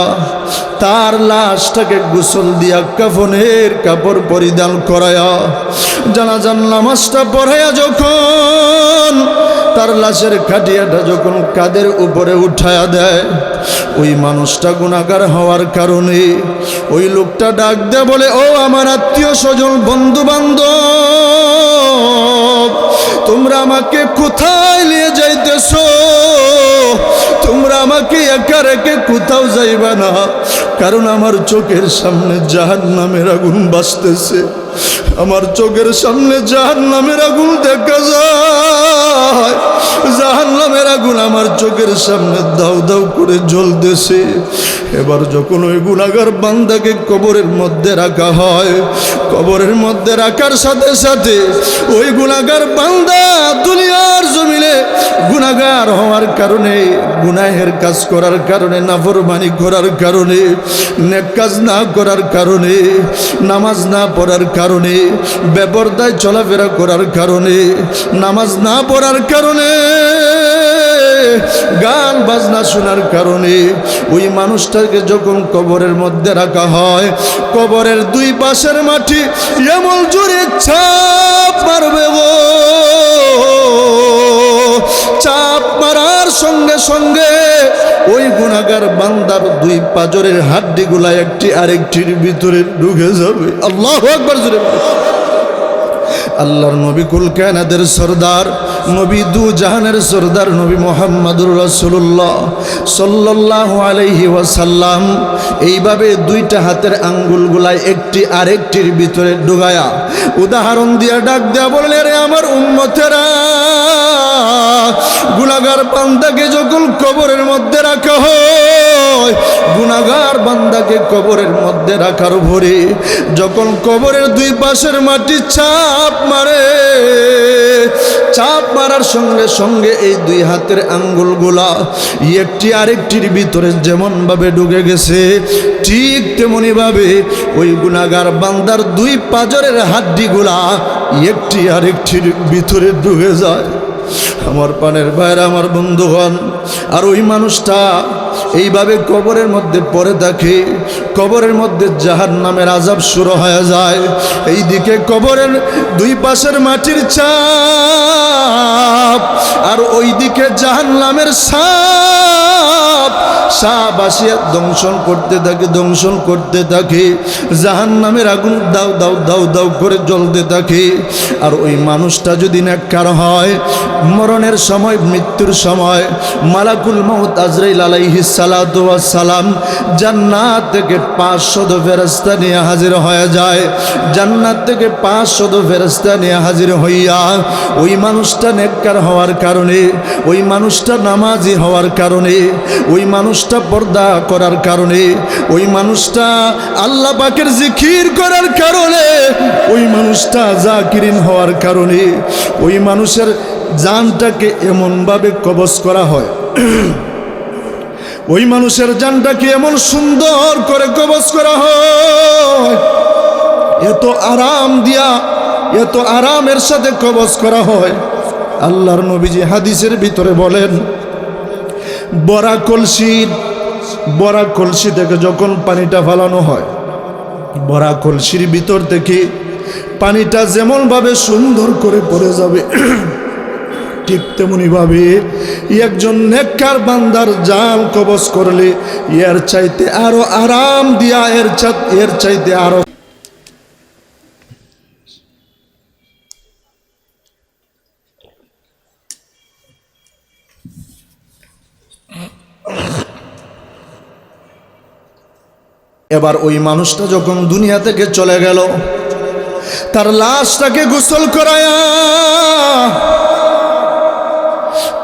তার লাশটাকে গোসল দিয়া কাফনের কাপড় পরিধান করায়া, জানাজার নামাজটা পড়াইয়া যখন তার লাশের খাটিয়াটা যখন কাঁধের উপরে উঠায়া দেয়, ওই মানুষটা গুনাহগার হওয়ার কারণে ওই লোকটা ডাক দেয়, বলে, ও আমার আত্মীয় স্বজন, বন্ধু বান্ধব, তোমরা আমাকে কোথায় নিয়ে যাইতেছো? তোমরা আমাকে একা রেখে কোথাও যাইবা না, কারণ আমার চোখের সামনে জাহান্নামের আগুন বাজতেছে। আমার চোখের সামনে জাহান্নামের আগুন দেখা যায়, জাহান্নামের আগুন আমার চোখের সামনে দাউ দাউ করে জ্বলতেছে। এবার যখন ওই গুনাহগার বান্দাকে কবরের মধ্যে রাখা হয়, কবরের মধ্যে রাখার সাথে সাথে ওই গুনাহগার বান্দা দুনিয়ার জমিনে গুনাহগার হওয়ার কারণে, গুনাহের কাজ করার কারণে, নাফরমানি করার কারণে, নেক কাজ না করার কারণে, নামাজ না পড়ার কারণে, বেপরদায় চলাফেরা করার কারণে, নামাজ না পড়ার কারণে, গান বাজনা শোনার কারণে ওই মানুষটাকে যখন কবরের মধ্যে রাখা হয়, কবরের দুই পাশের মাটি এমন জোরে চাপ মারবে গো, চাপ মারার সঙ্গে সঙ্গে ওই গুনাহগার বান্দার দুই পাজরের হাড্ডিগুলা একটি আরেকটির ভিতরে ঢুকে যাবে। আল্লাহু আকবার জোরে। আল্লাহর নবী কুল কায়নাতের সরদার, নবী দু জাহানের সরদার নবী মুহাম্মদুর রাসূলুল্লাহ সাল্লাল্লাহু আলাইহি ওয়াসাল্লাম এইভাবে দুইটা হাতের আঙ্গুলগুলাই একটি আরেকটির ভিতরে ঢুকায়া উদাহরণ দিয়ে ডাক দেয়া বললেন, রে আমার উম্মতেরা, গুনাহগার বান্দাকে যখন কবরের মধ্যে রাখা হয়, গুনাহগার বান্দাকে কবরের মধ্যে রাখার পরে যখন কবরের দুই পাশের মাটি চাপ মারে, চাপ মারার সঙ্গে সঙ্গে এই দুই হাতের আঙ্গুলগুলা একটি আরেকটির ভিতরে যেমন ভাবে ঢুকে গেছে, ঠিক তেমনি ভাবে ওই গুনাহগার বান্দার দুই পাজরের হাড্ডিগুলা একটি আরেকটির ভিতরে ঢুকে যায়। আমার পানের ভাইরা, আমার বন্ধুগণ, আর ওই মানুষটা এইভাবে কবরের মধ্যে পড়ে থাকে, কবরের মধ্যে জাহান্নামের আযাব শুরু হয়ে যায়। এইদিকে কবরের দুই পাশের মাটির চাপ, আর ওইদিকে জাহান্নামের সাপ, সাপ আসিয়া দংশন করতে থাকে, দংশন করতে থাকে, জাহান্নামের আগুন দাউ দাউ দাউ দাউ করে জ্বলতে থাকে। আর ওই মানুষটা যদি নেককার হয়, মরণের সময়, মৃত্যুর সময় মালাকুল মউত আজরাইল আলাইহিস সালাতু ওয়াস সালাম জান্নাত থেকে 500 ফেরেশতা নিয়ে হাজির হয়ে যায়। জান্নাত থেকে 500 ফেরেশতা নিয়ে হাজির হইয়া ওই মানুষটা নেককার হওয়ার কারণে, ওই মানুষটা নামাজি হওয়ার কারণে, ওই মানুষটা পর্দা করার কারণে, ওই মানুষটা আল্লাহ পাকের জিকির করার কারণে, ওই মানুষটা জাকিরিন হওয়ার কারণে ওই মানুষের জানটাকে এমনভাবে কবজ করা হয়, ওই মানুষের জানটাকে এমন সুন্দর করে কবজ করা হয়, এত আরাম দিয়া, এত আরামের সাথে কবজ করা হয়। আল্লাহর নবীজি হাদিসের ভিতরে বলেন, বড়া কলসি থেকে যখন পানিটা ফালানো হয়, বড়া কলসির ভিতর থেকে পানিটা যেমনভাবে সুন্দর করে পড়ে যাবে, ঠিক তেমনি ভাবে একজন নেককার বান্দার জান কবজ করলে এর চাইতে আরো আরাম দিয়া, এর চাইতে আরো এবার ওই মানুষটা যখন দুনিয়া থেকে চলে গেল, তার লাশটাকে গোসল করায়া,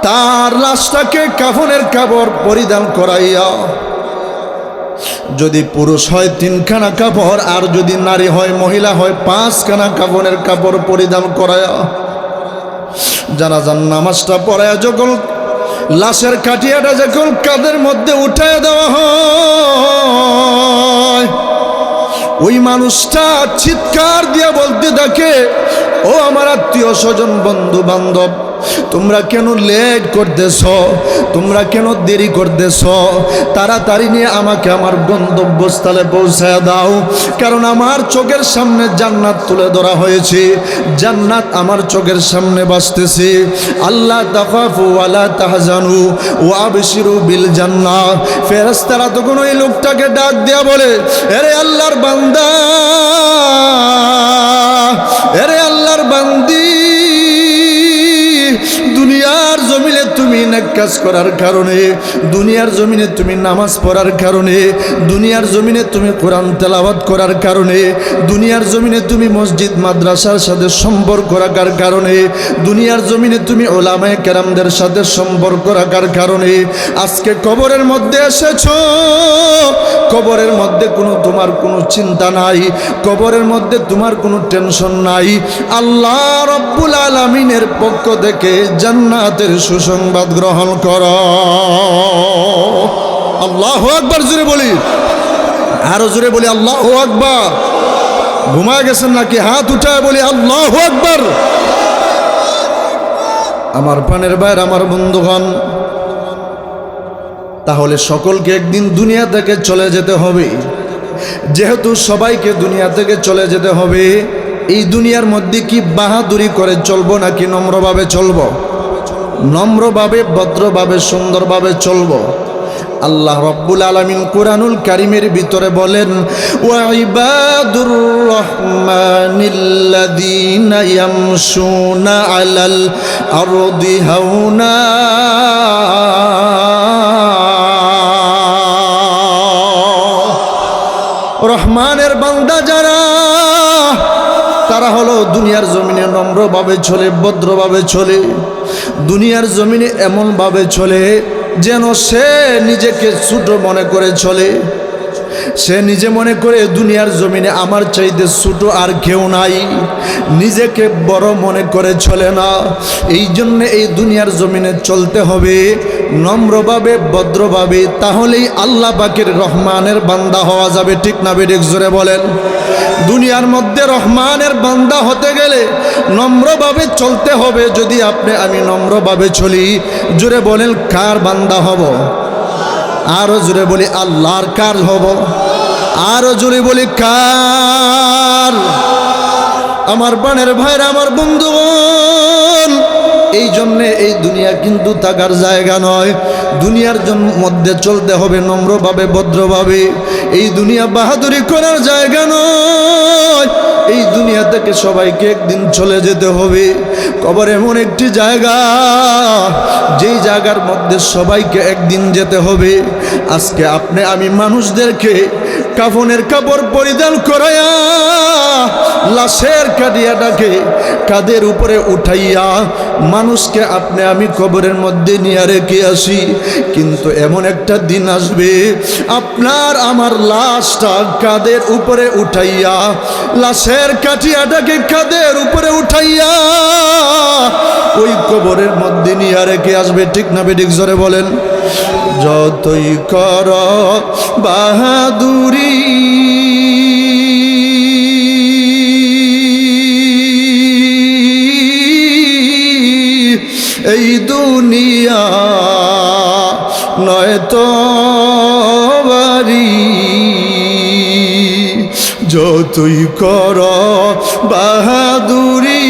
তার লাশটাকে কাফনের কাপড় পরিধান করাইয়া, যদি পুরুষ হয় 3খানা কাপড়, আর যদি নারী হয়, মহিলা হয় 5খানা কাফনের কাপড় পরিধান করায়া, জানাজার নামাজটা পড়ায়া যখন লাশের কাঠিয়াটা যখন কাঁধের মধ্যে উঠায় দেওয়া হয়, ওই মানুষটা চিৎকার দিয়ে বলতে থাকে, ও আমার আত্মীয় স্বজন, বন্ধু বান্ধব, তোমরা কেন লেট করতেছ, তোমরা কেন দেরি করতেছ, তাড়াতাড়ি নিয়ে আমাকে আমার গন্তব্যস্থলে পৌঁছায় দাও, কারণ আমার চোখের সামনে জান্নাত তুলে ধরা হয়েছে, জান্নাত আমার চোখের সামনে বাসতেছে। আল্লাহ তাখাফু ওয়ালা তাহজানু ওয়া আবশিরু বিল জান্নাহ। ফেরেশতারা তখন ওই লোকটাকে ডাক দেয়া বলে, আরে আল্লাহর বান্দা, আরে আল্লাহর বান্দি, দুনিয়ার জমিনে তুমি নেক কাজ করার কারণে, দুনিয়ার জমিনে তুমি নামাজ পড়ার কারণে, দুনিয়ার জমিনে তুমি কোরআন তেলাওয়াত করার কারণে, দুনিয়ার জমিনে তুমি মসজিদ মাদ্রাসার সাথে সম্পর্ক রাখার কারণে, দুনিয়ার জমিনে তুমি ওলামায়ে কেরামদের সাথে সম্পর্ক রাখার কারণে আজকে কবরের মধ্যে এসেছো। কবরের মধ্যে তোমার কোনো চিন্তা নাই, কবরের মধ্যে তোমার কোনো টেনশন নাই। আল্লাহ রব্বুল আলামিনের পক্ষ থেকে জান্নাতের সুসংবাদ গ্রহণ করো। আল্লাহু আকবার জোরে বলি, আরো জোরে বলি আল্লাহু আকবার। ঘুমায় গেছেন নাকি? হাত উঠায় বলি আল্লাহু আকবার। আমার প্রাণের ভাইয়ের, আমার বন্ধুগণ, তাহলে সকলকে একদিন দুনিয়া থেকে চলে যেতে হবে। যেহেতু সবাইকে দুনিয়া থেকে চলে যেতে হবে, এই দুনিয়ার মধ্যে কি বাহাদুরি করে চলবো নাকি নম্রভাবে চলবো? নম্রভাবে, ভদ্রভাবে, সুন্দরভাবে চলবো। আল্লাহ রব্বুল আলামিন কুরআনুল কারীমের ভিতরে বলেন, ওয়া ইবাদুর রহমানিল্লাযীনা ইয়ামশুনা আলাল আরদি হাওনা। রহমানের বান্দা যারা, তারা হলো দুনিয়ার জমিনে নম্রভাবে চলে, ভদ্রভাবে চলে। দুনিয়ার জমিনে এমনভাবে চলে যেন সে নিজেকে ছোট মনে করে চলে। সে নিজে মনে করে দুনিয়ার জমিনে আমার চাইতে ছোট আর কেউ নাই, নিজেকে বড় মনে করে চলে না। এই জন্যে এই দুনিয়ার জমিনে চলতে হবে নম্রভাবে, ভদ্রভাবে, তাহলেই আল্লাহ পাকের রহমানের বান্দা হওয়া যাবে। ঠিক না বেঠিক জোরে বলেন? দুনিয়ার মধ্যে রহমানের বান্দা হতে গেলে নম্রভাবে চলতে হবে। যদি আপনি আমি নম্রভাবে চলি, জোরে বলেন কার বান্দা হব? আরো জোরে বলি আল্লাহর কার হব? আরো জোরে বলি কার? আমার প্রাণের ভাইরা, আমার বন্ধুগণ, এই জন্যে এই দুনিয়া কিন্তু থাকার জায়গা নয়। দুনিয়ার মধ্যে চলতে হবে নম্রভাবে, ভদ্রভাবে। এই দুনিয়া বাহাদুরি করার জায়গা নয়। এই দুনিয়া থেকে সবাইকে একদিন চলে যেতে হবে। কবর এমন একটি জায়গা, যেই জায়গার মধ্যে সবাইকে একদিন যেতে হবে। আজকে আপনি আমি মানুষদেরকে কাফনের কাপড় পরিধান করাইয়া, লাশের কাটিয়াটাকে কাঁধের উপরে উঠাইয়া মানুষকে আপনি আমি কবরের মধ্যে নিয়ে রেখে আসি। কিন্তু এমন একটা দিন আসবে, আপনার আমার লাশটা কাঁধের উপরে উঠাইয়া, লাশের কাঠিয়াটাকে কাঁধের উপরে উঠাইয়া ওই কবরের মধ্যে নিয়ে রেখে আসবে। ঠিক না বেঠিক জোরে বলেন? যতই কর বাহাদুরি, এই দুনিয়া নয় তো বাড়ি। যতই কর বাহাদুরি,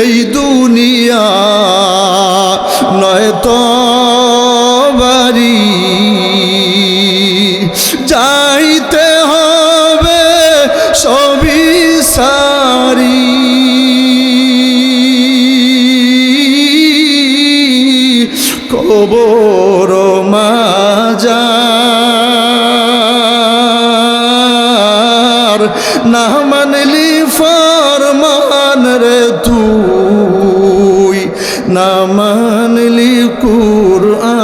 এই দুনিয়া নয় তো বাড়ি। যাইতে হবে সবই সারি, কবর মাজার। না মানলি ফরমান রে তুই, না মানলি কুরআন,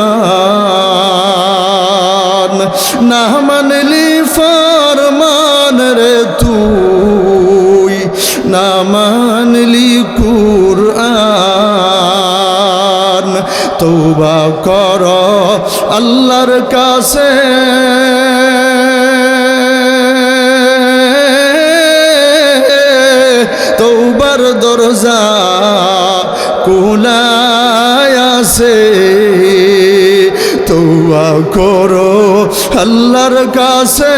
না মানলি ফরমান রে তুই, না মানলি কুরআন। তওবা কর আল্লাহর কাছে, তওবার দরজা খোলাই আছে। তওবা করো আল্লাহর কাছে,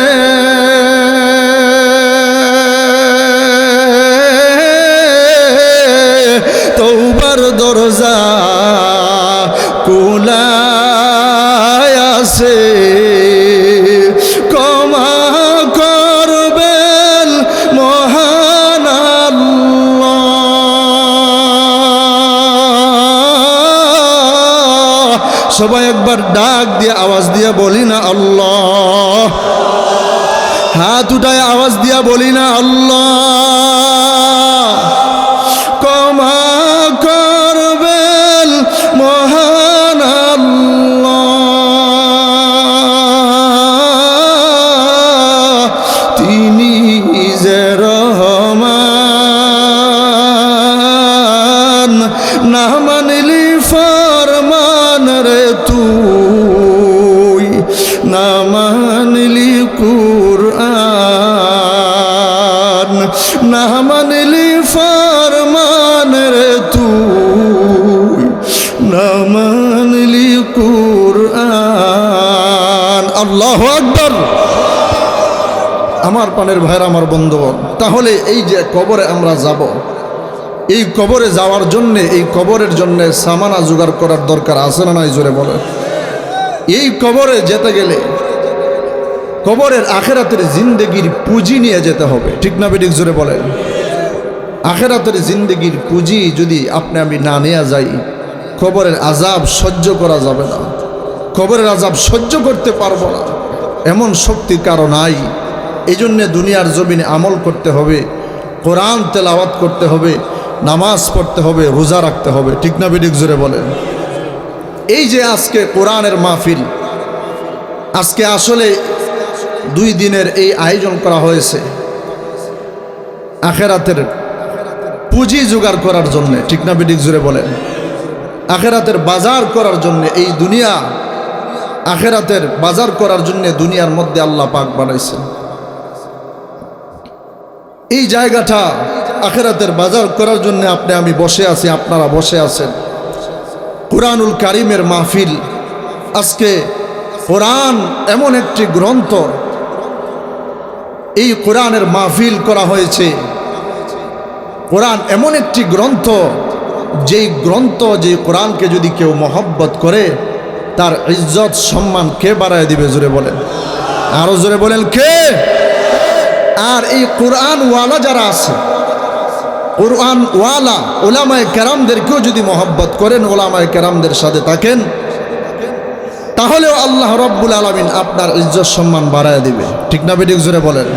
তওবার দরজা খোলাই আছে। ক্ষমা করবে সবাই একবার ডাক দিয়ে আওয়াজ দিয়ে বলি না আল্লাহ। হাত উঠায় আওয়াজ দিয়া বলি না আল্লাহ। ক্ষমা করবেন মহান আল্লাহ, তিনি যে রহমান। না মানলি ফরমান রে তুই, না মানলি কুরআন, না মানলি ফরমান রে তুই, না মানলি কুরআন। আল্লাহু আকবার। আমার প্রাণের ভাইরা, আমার বন্ধুগণ, তাহলে এই যে কবরে আমরা যাব, এই কবরে যাওয়ার জন্যে, এই কবরের জন্যে সামানা জোগাড় করার দরকার আছে না নাই? জোরে বলে। এই কবরে যেতে গেলে কবরের আখেরাতের জিন্দেগির পুঁজি নিয়ে যেতে হবে, ঠিক না বেঠিক? জোরে বলেন। আখেরাতের জিন্দেগির পুঁজি যদি আপনি আমি না নিয়ে যাই, কবরের আযাব সহ্য করা যাবে না, কবরের আযাব সহ্য করতে পারবো না, এমন শক্তি কারো নাই। এই জন্যে দুনিয়ার জমিনে আমল করতে হবে, কোরআন তেলাওয়াত করতে হবে, নামাজ পড়তে হবে, রোজা রাখতে হবে, ঠিক না বেঠিক? জোরে বলেন। এই যে আজকে কোরআনের মাহফিল, আজকে আসলে 2 দিনের এই আয়োজন করা হয়েছে আখেরাতের পুঁজি জোগাড় করার জন্যে, ঠিক না বেঠিক? জোরে বলেন। আখেরাতের বাজার করার জন্যে, এই দুনিয়া আখেরাতের বাজার করার জন্যে দুনিয়ার মধ্যে আল্লাহ পাক বানাইছেন। এই জায়গাটা আখেরাতের বাজার করার জন্য আপনি আমি বসে আছি, আপনারা বসে আছেন। কুরআনুল কারীমের মাহফিল। আজকে কোরআন এমন একটি গ্রন্থ, এই কোরআনের মাহফিল করা হয়েছে। কোরআন এমন একটি গ্রন্থ, যেই গ্রন্থ, যেই কোরআনকে যদি কেউ মহব্বত করে, তার ইজ্জত সম্মান কে বাড়ায় দিবে? জোরে বলেন, আরো জোরে বলেন, কে? আর এই কোরআন ওয়ালা যারা আছে, কোরআন ওয়ালা উলামায়ে কেরামদেরকেও যদি মহব্বত করেন, উলামায়ে কেরামদের সাথে থাকেন, তাহলেও আল্লাহ রব্বুল আলামিন আপনার ইজ্জত সম্মান বাড়ায় দিবে, ঠিক না বেঠিক? জোরে বলেন।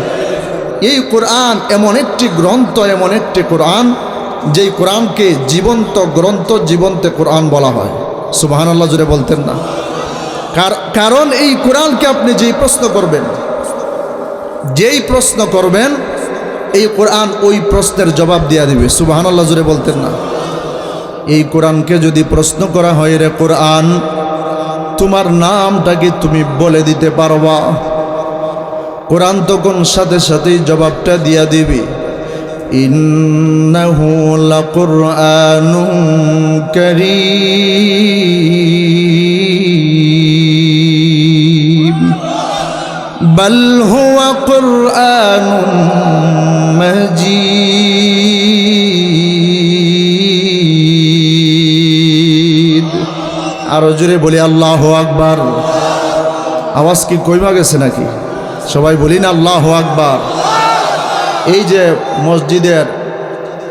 এই কোরআন এমন একটি গ্রন্থ, এমন একটি কোরআন, যেই কোরআনকে জীবন্ত গ্রন্থ, জীবন্ত কোরআন বলা হয়। সুবহানাল্লাহ, জোরে বলতেন না? কারণ এই কোরআনকে আপনি যেই প্রশ্ন করবেন, যেই প্রশ্ন করবেন, এই কোরআন ওই প্রশ্নের জবাব দিয়া দিবে। সুবহানাল্লাহ, জোরে বলতেন না? এই কোরআনকে যদি প্রশ্ন করা হয়, রে কোরআন, তোমার নামটা কি তুমি বলে দিতে পারবা? কোরআন তখন সাথে সাথেই জবাবটা দিয়া দিবে, ইন্নাহু লাকুরআনুন কারীম বাল হুয়া কুরআনুন মাজিদ। আরো জোরে বলি আল্লাহু আকবার। আওয়াজ কি কইমা গেছে নাকি? সবাই বলি না আল্লাহু আকবার। এই যে মসজিদের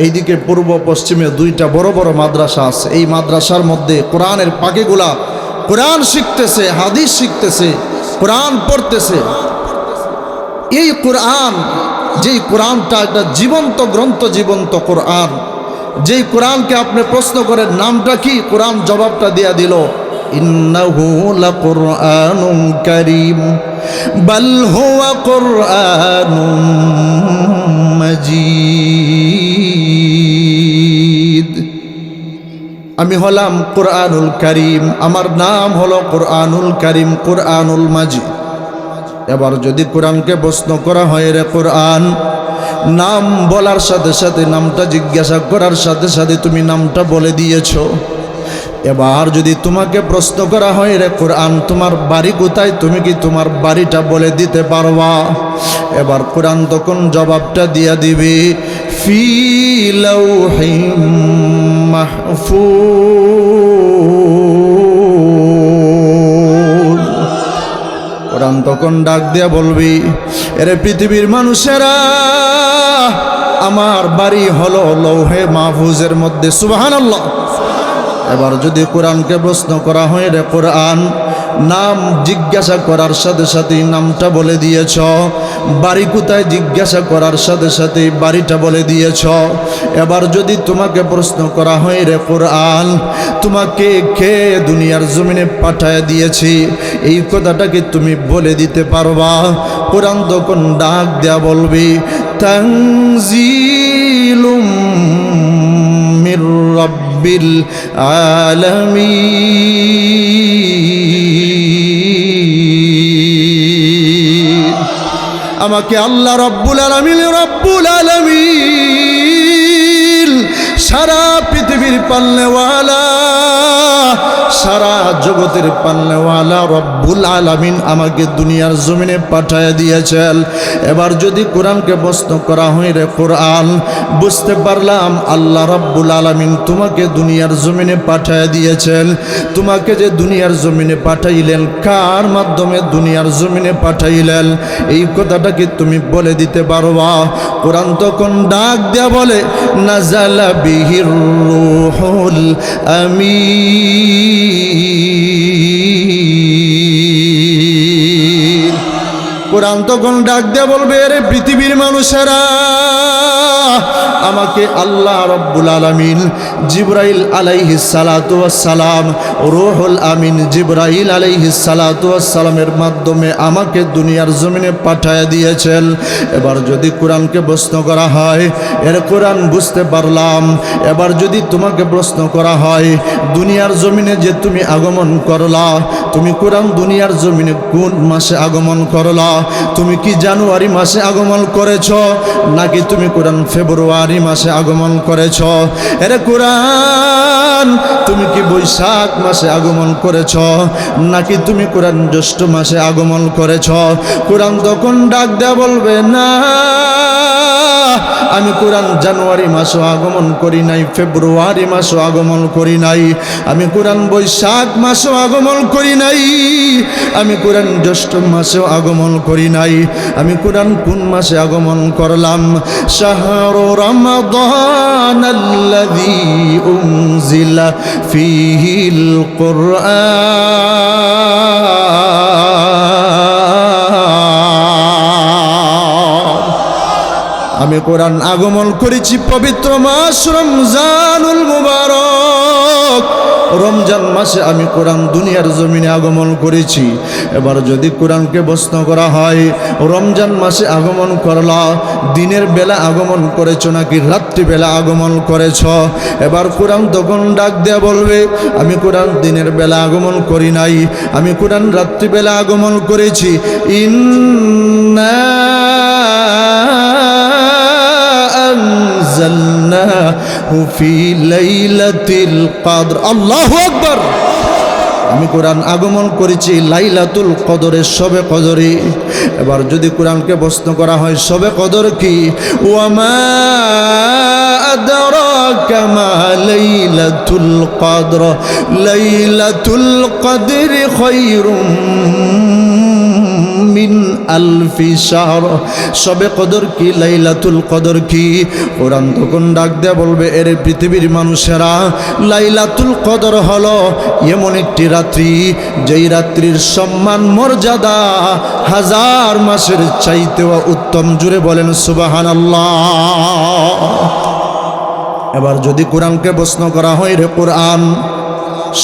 এইদিকে পূর্ব পশ্চিমে 2টা বড় বড় মাদ্রাসা আছে। এই মাদ্রাসার মধ্যে কোরআনের পাখিগুলা কোরআন শিখতেছে, হাদিস শিখতেছে, কোরআন পড়তেছে। এই কোরআন, যেই কোরআনটা একটা জীবন্ত গ্রন্থ, জীবন্ত কোরআন, যেই কোরআনকে আপনি প্রশ্ন করেন নামটা কি, কোরআন জবাবটা দিয়া দিল, ইন্নাহু লাকুরআনুন কারীম বাল হুয়া কুরআনুম মাজিদ। আমি হলাম কুরআনুল কারীম, আমার নাম হলো কুরআনুল কারীম, কুরআনুল মাজিদ। এবার যদি কোরআনকে প্রশ্ন করা হয়, রে কোরআন, নাম বলার সাথে সাথে, নামটা জিজ্ঞাসা করার সাথে সাথে তুমি নামটা বলে দিয়েছো। এবার যদি তোমাকে প্রশ্ন করা হয়, রে কোরআন, তোমার বাড়ি কোথায়, তুমি কি তোমার বাড়িটা বলে দিতে পারবা? এবার কোরআন তখন জবাবটা দিয়া দিবে, ফি লাউহিম মাহফুজ। কোরআন তখন ডাক দিয়া বলবি, এরে পৃথিবীর মানুষেরা, আমার বাড়ি হলো লৌহে মাহফুজের মধ্যে। সুবহানাল্লাহ। এবার যদি কোরআনকে প্রশ্ন করা হয়, রে কোরআন, নাম জিজ্ঞাসা করার সাথে সাথেই নামটা বলে দিয়েছ, বাড়ি কোথায় জিজ্ঞাসা করার সাথে সাথেই বাড়িটা বলে দিয়েছ। এবার যদি তোমাকে প্রশ্ন করা হয়, রে কোরআন, তোমাকে কে দুনিয়ার জমিনে পাঠায় দিয়েছি, এই কথাটা কি তুমি বলে দিতে পারবা? কোরআন তখন ডাক দেয়া বলবি, তানজিলুম মির রাব্বিল আলামিন। আমাকে আল্লাহ রব্বুল আলামিন সারা পৃথিবীর পালনেওয়ালা, সারা জগতের পালনেওয়ালা রব্বুল আলামিন আমাকে দুনিয়ার জমিনে পাঠায় দিয়েছেন। এবার যদি কোরআনকে প্রশ্ন করা হয়, রে কোরআন, বুঝতে পারলাম আল্লাহ রব্বুল আলামিন তোমাকে দুনিয়ার জমিনে পাঠায় দিয়েছেন। তোমাকে যে দুনিয়ার জমিনে পাঠাইলেন, কার মাধ্যমে দুনিয়ার জমিনে পাঠাইলেন, এই কথাটা কি তুমি বলে দিতে পারবা? কোরআন তখন ডাক দেয়া বলে, নাজালা বিহির রূহুল আমিন। কোরআন তখন ডাক দেয়া বলবে, রে পৃথিবীর মানুষেরা, আমাকে আল্লাহ রব্বুল আলামিন জিবরাইল আলাইহিস সালাতু ওয়াস সালাম, রূহুল আমিন জিবরাইল আলাইহিস সালাতু ওয়াস সালামের মাধ্যমে আমাকে দুনিয়ার জমিনে পাঠায় দিয়েছেন। এবার যদি কোরআনকে প্রশ্ন করা হয়, এর কোরআন বুঝতে পারলাম। এবার যদি তোমাকে প্রশ্ন করা হয়, দুনিয়ার জমিনে যে তুমি আগমন করলা, তুমি কোরআন দুনিয়ার জমিনে কোন মাসে আগমন করলা? তুমি কি জানুয়ারি মাসে আগমন করেছ, নাকি তুমি কোরআন ফেব্রুয়ারি মাসে আগমন করেছ? এরে কোরআন, তুমি কি বৈশাখ মাসে আগমন করেছ, নাকি তুমি কোরআন জ্যৈষ্ঠ মাসে আগমন করেছ? কোরআন তখন ডাক দেয়া বলবে, না, আমি কোরআন জানুয়ারি মাসও আগমন করি নাই, ফেব্রুয়ারি মাসও আগমন করি নাই, আমি কোরআন বৈশাখ মাসও আগমন করি নাই, আমি কোরআন জ্যৈষ্ঠ মাসেও আগমন করি নাই। আমি কোরআন কোন মাসে আগমন করলাম? শাহরু রমাদান আল্লাযী উনজিলা ফীহিল কুরআন। আমি কোরআন আগমন করেছি পবিত্র মাস রমজানুল মুবারক, রমজান মাসে আমি কোরআন দুনিয়ার জমিনে আগমন করেছি। এবার যদি কোরআনকে প্রশ্ন করা হয়, রমজান মাসে আগমন করলা, দিনের বেলা আগমন করেছ নাকি রাত্রিবেলা আগমন করেছ? এবার কোরআন তখন ডাক দেয়া বলবে, আমি কোরআন দিনের বেলা আগমন করি নাই, আমি কোরআন রাত্রিবেলা আগমন করেছি। ইন্না আনজালনাহু ফি লাইলাতিল কদর। আল্লাহু আকবার। আমি কোরআন আগমন করেছি লাইলাতুল কদরের শবে কদরে। এবার যদি কোরআনকে প্রশ্ন করা হয়, শবে কদর কি? ওয়ামা আদরাকা মা লাইলাতুল কদর, লাইলাতুল কদরি খায়রুম মিন আলফি শাহর। শবে কদর কি, লাইলাতুল কদর কি? কোরআন তখন ডাক দেয়া বলবে, এর পৃথিবীর মানুষেরা, লাইলাতুল কদর হলো এমন একটি রাত্রি, যেই রাত্রির সম্মান মর্যাদা হাজার মাসের চাইতেও উত্তম। জুড়ে বলেন সুবহানাল্লাহ। এবার যদি কোরআনকে প্রশ্ন করা হয়, রে কোরআন,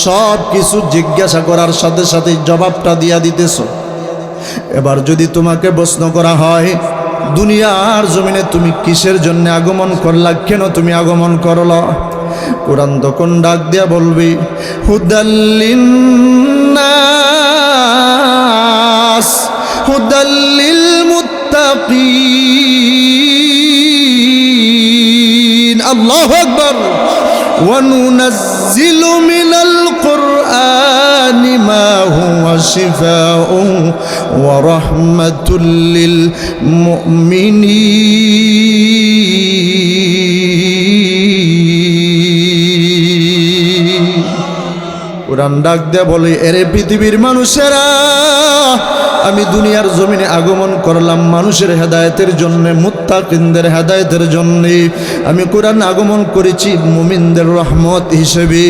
সব কিছু জিজ্ঞাসা করার সাথে সাথে জবাবটা দিয়া দিতেছ। এবার যদি তোমাকে প্রশ্ন করা হয়, দুনিয়ার জমিনে তুমি কিসের জন্য আগমন করলা, কেন তুমি আগমন করলা? কোরআন তখন ডাক দিয়া বলবি, হুদাল্লিন নাস, হুদাল্লিল মুত্তাকিন। আল্লাহু আকবার। وننزل من القرآن ما هو شفاء ورحمة للمؤمنين। কোরআন ডাক দেয়া বলে, এরে পৃথিবীর মানুষেরা, আমি দুনিয়ার জমিনে আগমন করলাম মানুষের হেদায়েতের জন্য, মুত্তাকিনদের হেদায়েতের জন্য। আমি কোরআন আগমন করেছি মুমিনদের রহমত হিসেবে।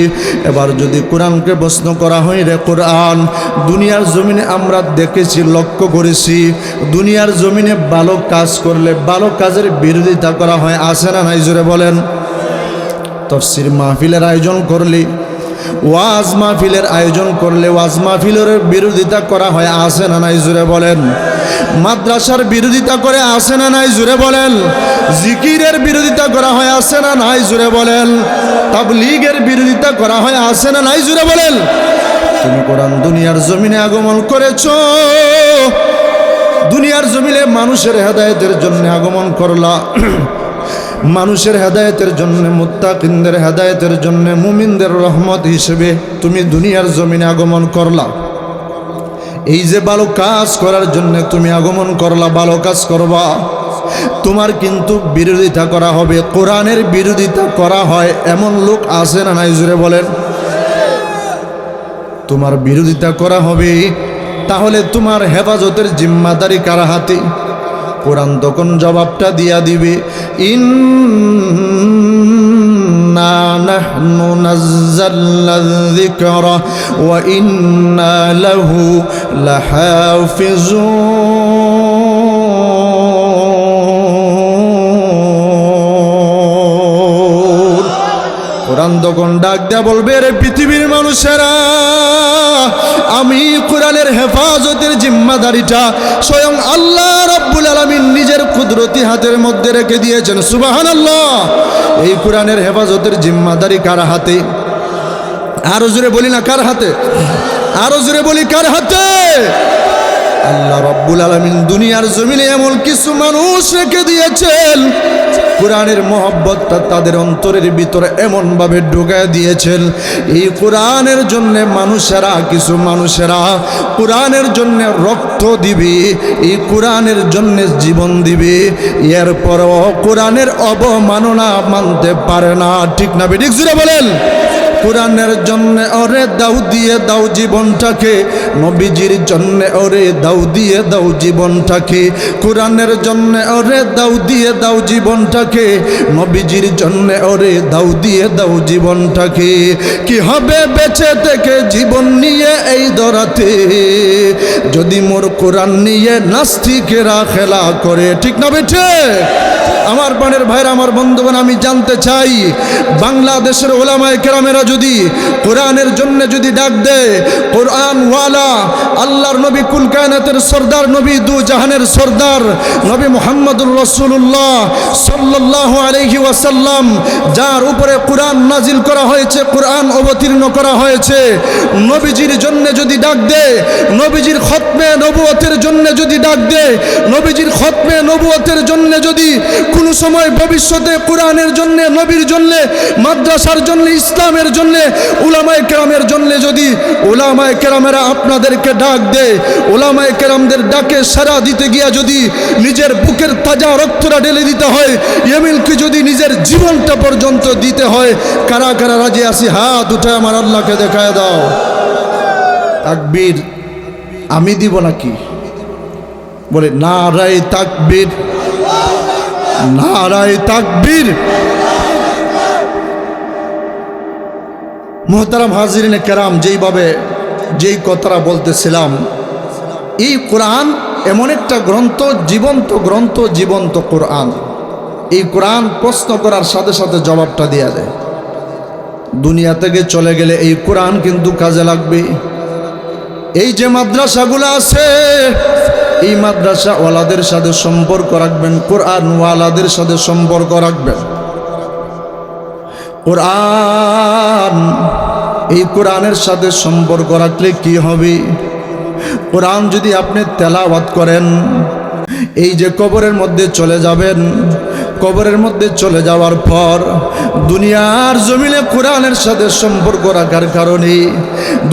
এবার যদি কোরআনকে প্রশ্ন করা হয়, রে কোরআন, দুনিয়ার জমিনে আমরা দেখেছি, লক্ষ্য করেছি, দুনিয়ার জমিনে ভালো কাজ করলে ভালো কাজের বিরোধিতা করা হয়, আছে না নাই? জোরে বলেন। তাফসীর মাহফিলের আয়োজন করলে, ওয়াজ মাহফিলের আয়োজন করলে ওয়াজ মাহফিলের বিরোধিতা করা হয়, আছে না নাই? জোরে বলেন। মাদ্রাসার বিরোধিতা করে, আছে না নাই? জোরে বলেন। জিকিরের বিরোধিতা করা হয়, আছে না নাই? জোরে বলেন। তাবলীগের বিরোধিতা করা হয়, আছে না নাই? জোরে বলেন। তুমি কোরআন দুনিয়ার জমিনে আগমন করেছো, দুনিয়ার জমিনে মানুষের হেদায়েতের জন্য আগমন করলা, মানুষের হেদায়েতের জন্য, মুত্তাকিনদের হেদায়েতের জন্য, মুমিনদের রহমত হিসেবে তুমি দুনিয়ার জমিনে আগমন করলা। এই যে ভালো কাজ করার জন্য তুমি আগমন করলা, ভালো কাজ করবা, তোমার কিন্তু বিরোধিতা করা হবে। কোরআনের বিরোধিতা করা হয় এমন লোক আছে না নাই? জোরে বলেন। তোমার বিরোধিতা করা হবে, তাহলে তোমার হেফাজতের জিম্মাদারি কার হাতে? কোরআন তখন জবাবটা দিয়া দিবে, ইন্না নাহনু নাযালনা যিকরা ওয়া ইন্না লাহু লাহাফিজুন। কোরআন তখন ডাক দেয়া বলবে, রে পৃথিবীর মানুষেরা, আমি কোরআনের হেফাজতের জিম্মাদারিটা স্বয়ং আল্লাহ রাব্বুল আলামিন নিজের কুদরতি হাতের মধ্যে রেখে দিয়েছেন। সুবহানাল্লাহ। এই কোরআনের হেফাজতের জিম্মাদারি কার হাতে? আরো জোরে বলি না, কার হাতে? আরো জোরে বলি, কার হাতে? আল্লাহ রাব্বুল আলামিন দুনিয়ার জমিনে এমন কিছু মানুষ রেখে দিয়েছেন, কোরআনের মহব্বতটা তাদের অন্তরের ভিতরে এমনভাবে ঢুকায় দিয়েছেন, এই কোরআনের জন্য মানুষেরা, কিছু মানুষেরা কোরআনের জন্য রক্ত দিবে, এই কোরআনের জন্য জীবন দিবে, এরপরও কোরআনের অবমাননা মানতে পারে না। ঠিক না বেঠিক? জোরে বলেন। কোরআনের জন্য ওরে দাও দিয়ে দাও জীবনটাকে, নবীজির জন্য ওরে দাও দিয়ে দাও জীবনটাকে, কোরআনের জন্য ওরে দাও দিয়ে দাও জীবনটাকে, নবীজির জন্য ওরে দাও দিয়ে দাও জীবনটাকে। কি হবে বেঁচে থেকে জীবন নিয়ে এই দরাতে, যদি মোর কোরআন নিয়ে নাস্তিকেরা খেলা করে? ঠিক না বেঠে? আমার প্রাণের ভাইরা, আমার বন্ধুগণ, আমি জানতে চাই, বাংলাদেশের ওলামায়ে কেরামেরা যদি কোরআনের জন্য যদি ডাক দেয়, কোরআনওয়ালা আল্লাহর নবী, কুল কায়নাতের সরদার নবী, দু জাহানের সরদার নবী মুহাম্মদুর রাসূলুল্লাহ সাল্লাল্লাহু আলাইহি ওয়াসাল্লাম, যার উপরে কোরআন নাজিল করা হয়েছে, কোরআন অবতীর্ণ করা হয়েছে, নবীজির জন্য যদি ডাক দেয়, নবীজির খতমে নবুয়তের জন্য যদি ডাক দেয়, নবীজির খতমে নবুয়তের জন্য যদি কোনো সময় ভবিষ্যতে কোরআনের জন্য, নবীর জন্য, মাদ্রাসার জন্য, ইসলামের জন্য, উলামায়ে কেরামের জন্য যদি উলামায়ে কেরামেরা আপনাদেরকে ডাক দেয়, উলামায়ে কেরামদের ডাকে সাড়া দিতে গিয়া যদি নিজের বুকের তাজা রক্তটা ঢেলে দিতে হয়, এমনকি যদি নিজের জীবনটা পর্যন্ত দিতে হয়, কারা কারা রাজি আছি? হাত উঠে আমার আল্লাহকে দেখায় দাও। তাকবীর। আমি দিব নাকি? বলে নারায়ে তাকবীর, নারায়ে তাকবীর। মুহতারাম হাজিরিনে কেরাম, যেই কথাটা বলতেছিলাম, এই কোরআন এমন একটা গ্রন্থ, জীবন্ত গ্রন্থ, জীবন্ত কোরআন। এই কোরআন প্রশ্ন করার সাথে সাথে জবাবটা দেয়া দেয়। দুনিয়া থেকে চলে গেলে এই কোরআন কিন্তু কাজে লাগবে। এই যে মাদ্রাসাগুলো আছে, এই মাদ্রাসা ওয়ালাদের সাথে সম্পর্ক রাখবেন, কোরআন ওয়ালাদের সাথে সম্পর্ক রাখবেন। কোরআন, এই কোরআনের সাথে সম্পর্ক রাখলে কি হবে? কোরআন যদি আপনি তেলাওয়াত করেন, এই যে কবরের মধ্যে চলে যাবেন, কবরের মধ্যে চলে যাওয়ার পর দুনিয়ার জমিনে কোরআনের সাথে সম্পর্ক রাখার কারণে,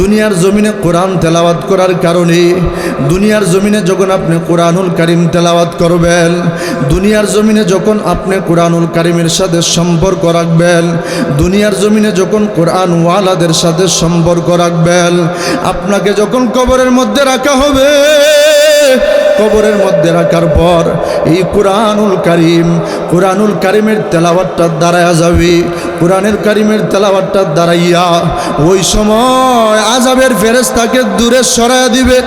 দুনিয়ার জমিনে কোরআন তেলাওয়াত করার কারণে, দুনিয়ার জমিনে যখন আপনি কোরআনুল কারীম তেলাওয়াত করবেন, দুনিয়ার জমিনে যখন আপনি কোরআনুল কারীমের সাথে সম্পর্ক রাখবেন, দুনিয়ার জমিনে যখন কোরআন ওয়ালাদের সাথে সম্পর্ক রাখবেন, আপনাকে যখন কবরের মধ্যে রাখা হবে, কবরের মধ্যে রাখার পর এই কুরআনুল কারীমের তেলাওয়াতটা দাঁড়ায়া যাবে। কুরআনের কারীমের তেলাওয়াতটা দাঁড়াইয়া ওই সময় আযাবের ফেরেশতাকে দূরে সরায়া দিবে,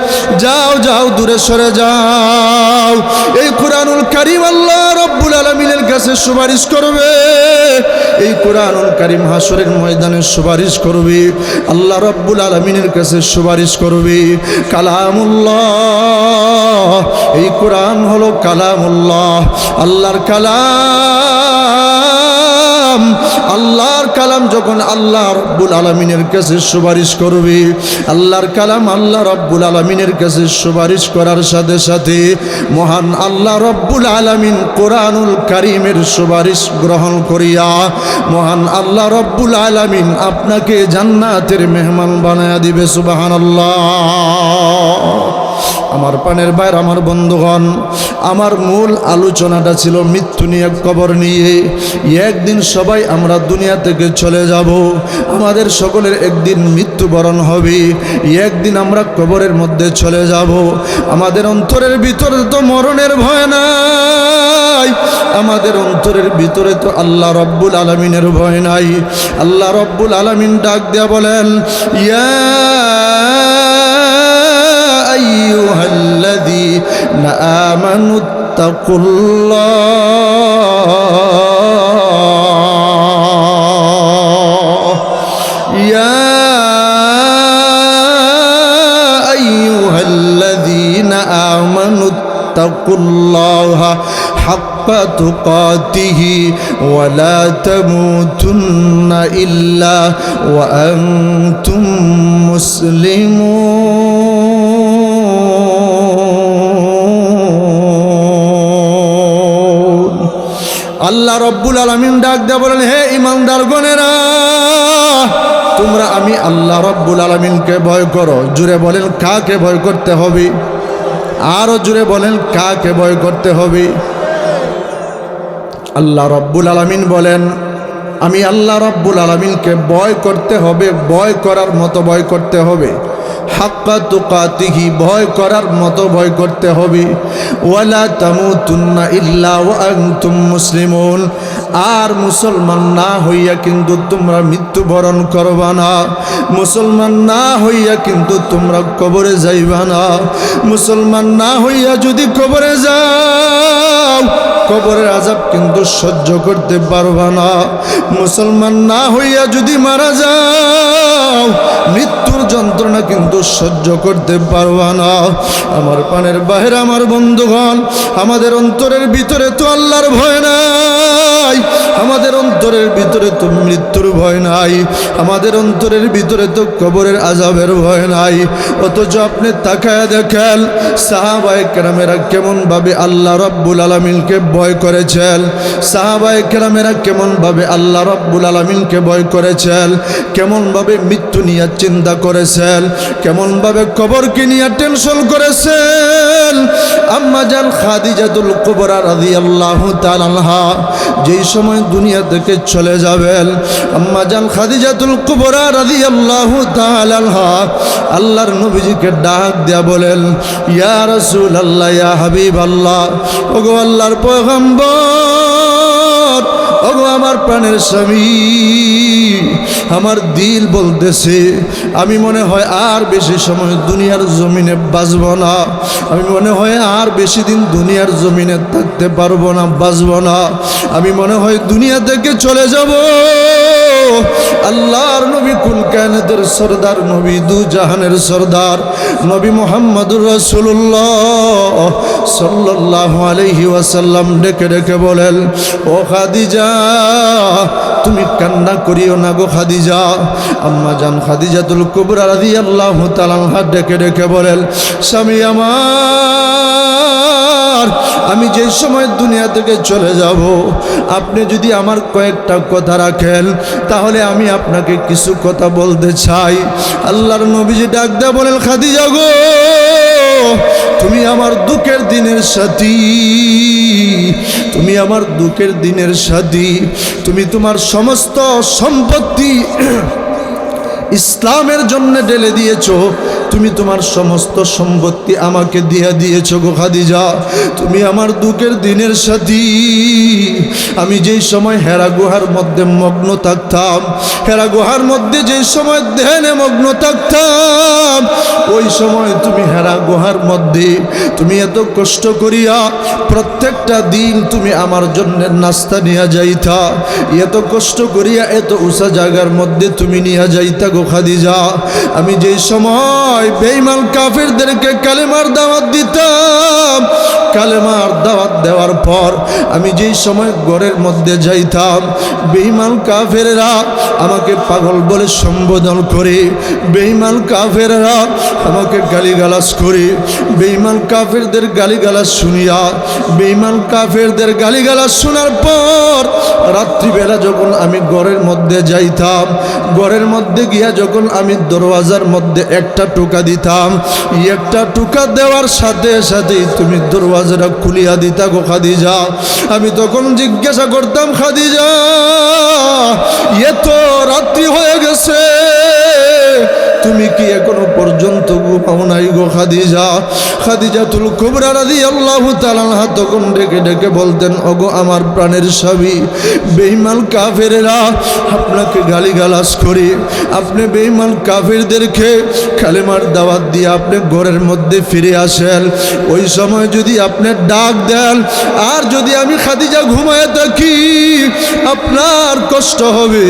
যাও যাও দূরে সরে যাও। এই কুরআনুল কারীম আল্লাহ রাব্বুল আলামিনের কাছে সুপারিশ করবে। এই কুরআনুল কারীম হাসরের ময়দানে সুপারিশ করবে, আল্লাহ রাব্বুল আলামিনের কাছে সুপারিশ করবে। কালামুল্লাহ, এই কুরআন হলো কালামুল্লাহ, আল্লাহর কালাম। আল্লাহর কালাম যখন আল্লাহ রাব্বুল আলামিনের কাছে সুপারিশ করবে, আল্লাহর কালাম আল্লাহ রাব্বুল আলামিনের কাছে সুপারিশ করার সাথে সাথে মহান আল্লাহ রাব্বুল আলামিন কুরআনুল কারীমের সুপারিশ গ্রহণ করিয়া মহান আল্লাহ রাব্বুল আলামিন আপনাকে জান্নাতের মেহমান বানায়া দিবে। সুবহানাল্লাহ। আমার পানের ভাইরা, আমার বন্ধুগণ, আমার মূল আলোচনাটা ছিল মৃত্যু নিয়ে, কবর নিয়ে। একদিন সবাই আমরা দুনিয়া থেকে চলে যাব, আমাদের সকলের একদিন মৃত্যুবরণ হবে, একদিন আমরা কবরের মধ্যে চলে যাব। আমাদের অন্তরের ভিতরে তো মরণের ভয় নাই, আমাদের অন্তরের ভিতরে তো আল্লাহ রাব্বুল আলামিনের ভয় নাই। আল্লাহ রাব্বুল আলামিন ডাক দিয়া বলেন, ইয়া আইয়ুহাল্লাযীনা আমানুত্তাকুল্লাহ, ইয়া আইয়ুহাল্লাযীনা আমানুত্তাকুল্লাহা হাক্কা তুকাতিহি ওয়া লা তামুতুন্না ইল্লা ওয়া আনতুম মুসলিমুন। আল্লাহ রাব্বুল আলামিন ডাক দিয়া বলেন, হে ঈমানদারগণেরা, তোমরা আমি আল্লাহ রাব্বুল আলামিনকে ভয় করো। জুড়ে বলেন, কাকে ভয় করতে হবে? আরো জুড়ে বলেন, কাকে ভয় করতে হবে? আল্লাহ রাব্বুল আলামিন বলেন, আমি আল্লাহ রাব্বুল আলামিনকে ভয় করতে হবে, ভয় করার মতো ভয় করতে হবে। হাক্কা তুকাতিহি, ভয় করার মতো ভয় করতে হবে। ওয়ালা তামুতুন্না ইল্লা ওয়া আনতুম মুসলিমুন, আর মুসলমান না হইয়া কিন্তু তোমরা মৃত্যুবরণ করবা না। মুসলমান না হইয়া কিন্তু তোমরা কবরে যাইবা না। মুসলমান না হইয়া যদি কবরে যাও, কবরের আযাব কিন্তু সহ্য করতে পারবা না। মুসলমান না হইয়া যদি মারা যাও, মৃত্যুর যন্ত্রণা কিন্তু সহ্য করতে পারবা না। আমার পানের বাহিরে আমার বন্ধুগণ, আমাদের অন্তরের ভিতরে তো আল্লাহর ভয় নাই, আমাদের অন্তরের ভিতরে তো মৃত্যুর ভয় নাই, আমাদের অন্তরের ভিতরে তো কবরের আযাবের ভয় নাই। অথচ আপনি তাকায়া দেখেন সাহাবায়ে কেরামেরা কেমন ভাবে আল্লাহ রাব্বুল আলামিনকে ভয় করেছেন, সাহাবায়ে কেরামেরা কেমন ভাবে আল্লাহ রাব্বুল আলামিনকে ভয় করেছেন, কেমন ভাবে মৃত্যু নিয়ে চিন্তা করেছেন, কেমন ভাবে কবরকে নিয়ে টেনশন করেছেন। আম্মা জান খাদিজাতুল কুবরা রাদিয়াল্লাহু তাআলা আনহা যেই সময় দুনিয়া থেকে চলে যাবেন, আম্মা জান খাদিজাতুল কুবরা রাদিয়াল্লাহু তাআলা আনহা আল্লাহর নবীজিকে ডাক দেয়া বলেন, ইয়া রাসূলুল্লাহ, ইয়া হাবিবাল্লাহ, ওগো আল্লাহর পয়গম্বর, ওগো আমার প্রাণের স্বামী, আমার দিল বলতেছে আমি মনে হয় আর বেশি সময় দুনিয়ার জমিনে বাঁচব না, আমি মনে হয় আর বেশি দিন দুনিয়ার জমিনে থাকতে পারবো না, বাঁচব না, আমি মনে হয় দুনিয়া থেকে চলে যাব। আল্লাহর নবী কুল কায়নাতের সরদার, নবী দু জাহানের সরদার, নবী মুহাম্মদুর রাসূলুল্লাহ সাল্লাল্লাহু আলাইহি ওয়াসাল্লাম ডেকে ডেকে বলেন, ও খাদিজা, তুমি কান্না করিও না গো খাদিজা। আম্মা জান খাদিজাতুল কুবরা রাদিয়াল্লাহু তাআলা আনহা ডেকে ডেকে বলেন, স্বামী আমার, আমি যে সময় দুনিয়া থেকে চলে যাব, আপনি যদি আমার কয়েকটা কথা রাখেন তাহলে আমি আপনাকে কিছু কথা বলতে চাই। আল্লাহর নবীজি ডাক দেয়া বলেন, খাদিজা গো, তুমি আমার দুঃখের দিনের সাথী, তুমি আমার দুঃখের দিনের সাথী, তুমি তোমার সমস্ত সম্পত্তি ইসলামের জন্য ঢেলে দিয়েছো, তুমি তোমার সমস্ত সম্পত্তি আমাকে দিয়ে দিয়েছো গো খাদিজা। তুমি আমার দুঃখের দিনের সাথী। আমি যেই সময় হেরা গুহার মধ্যে মগ্ন থাকতাম, হেরা গুহার মধ্যে যেই সময় ধ্যানে মগ্ন থাকতাম, ওই সময় তুমি হেরা গুহার মধ্যে তুমি এত কষ্ট করিয়া প্রত্যেকটা দিন তুমি আমার জন্য নাস্তা নিয়ে যাইতা, এত কষ্ট করিয়া এত উঁচা জায়গার মধ্যে তুমি নিয়ে যাইতা গো খাদিজা। আমি যেই সময় বেঈমান কাফেরদেরকে কালেমার দাওয়াত দিতাম, কালেমার দাওয়াত দেওয়ার পর আমি যেই সময় ঘরের মধ্যে যাইতাম, বেঈমান কাফেররা আমাকে পাগল বলে সম্বোধন করে, বেঈমান কাফেররা আমাকে গালিগালাজ করে। বেঈমান কাফেরদের গালিগালাজ শুনিয়া, বেঈমান কাফেরদের গালিগালাজ শোনার পর রাত্রিবেলা যখন আমি ঘরের মধ্যে যাইতাম, ঘরের মধ্যে গিয়া যখন আমি দরওয়াজার মধ্যে একটা টোকা দিতাম, একটা টোকা দেওয়ার সাথে সাথেই তুমি দরওয়াজাটা খুলিয়া দিতা গো খাদিজা। আমি তখন জিজ্ঞাসা করতাম, খাদিজা এত রাত্রি হয়ে গেছে, তুমি কি এখনো পর্যন্ত ঘুমাও নাই গো খাদিজা? খাদিজাতুল কুবরা রাদিয়াল্লাহু তাআলা আনহা তখন ডেকে ডেকে বলতেন, ওগো আমার প্রাণের স্বামী, বেঈমান কাফেররা আপনাকে গালিগালাজ করে, আপনি বেঈমান কাফেরদেরকে কালেমার দাওয়াত দিয়ে আপনি ঘরের মধ্যে ফিরে আসেন, ওই সময় যদি আপনি ডাক দেন আর যদি আমি খাদিজা ঘুমায় থাকি আপনার কষ্ট হবে,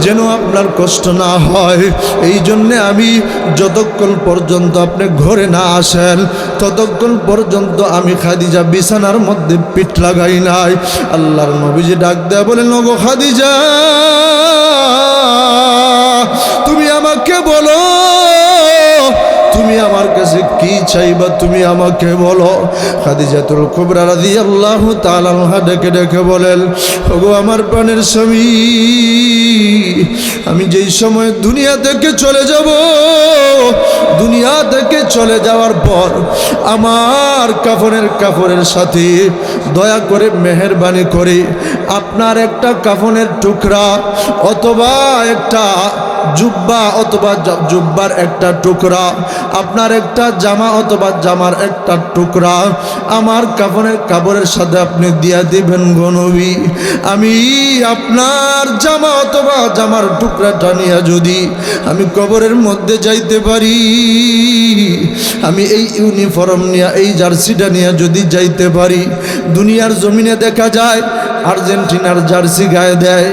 যেন আপনার কষ্ট না হয়। এই জন্যে আমি যতক্ষণ পর্যন্ত আপনি ঘরে না আসেন ততক্ষণ পর্যন্ত আমি খাদিজা বিছানার মধ্যে পিঠ লাগাই নাই। আল্লাহর নবীজি ডাক দেয়া বলেন, ওগো খাদিজা তুমি আমাকে বলো, তুমি আমার কাছে কি চাইবা, তুমি আমাকে বলো। খাদিজাতুল কুবরা রাদিয়াল্লাহু তাআলা আনহা ডেকে ডেকে বলেন, ওগো আমার প্রাণের স্বামী, আমি যেই সময় দুনিয়া থেকে চলে যাব, দুনিয়া থেকে চলে যাওয়ার পর আমার কাফনের সাথে দয়া করে মেহেরবানি করে আপনার একটা কাফনের টুকরা অথবা একটা জুব্বা অথবা জুব্বার একটা টুকরা, আপনার একটা জামা অথবা জামার একটা টুকরা আমার কাফনের কাপড়ের সাথে আপনি দিয়া দিবেন গো নবী। আমি আপনার জামা অথবা জামার টুকরাটা নিয়ে যদি আমি কবরের মধ্যে যাইতে পারি, আমি এই ইউনিফর্ম নিয়ে এই জার্সিটা নিয়ে যদি যাইতে পারি, দুনিয়ার জমিনে দেখা যায় আর্জেন্টিনার জার্সি গায়ে দেয়,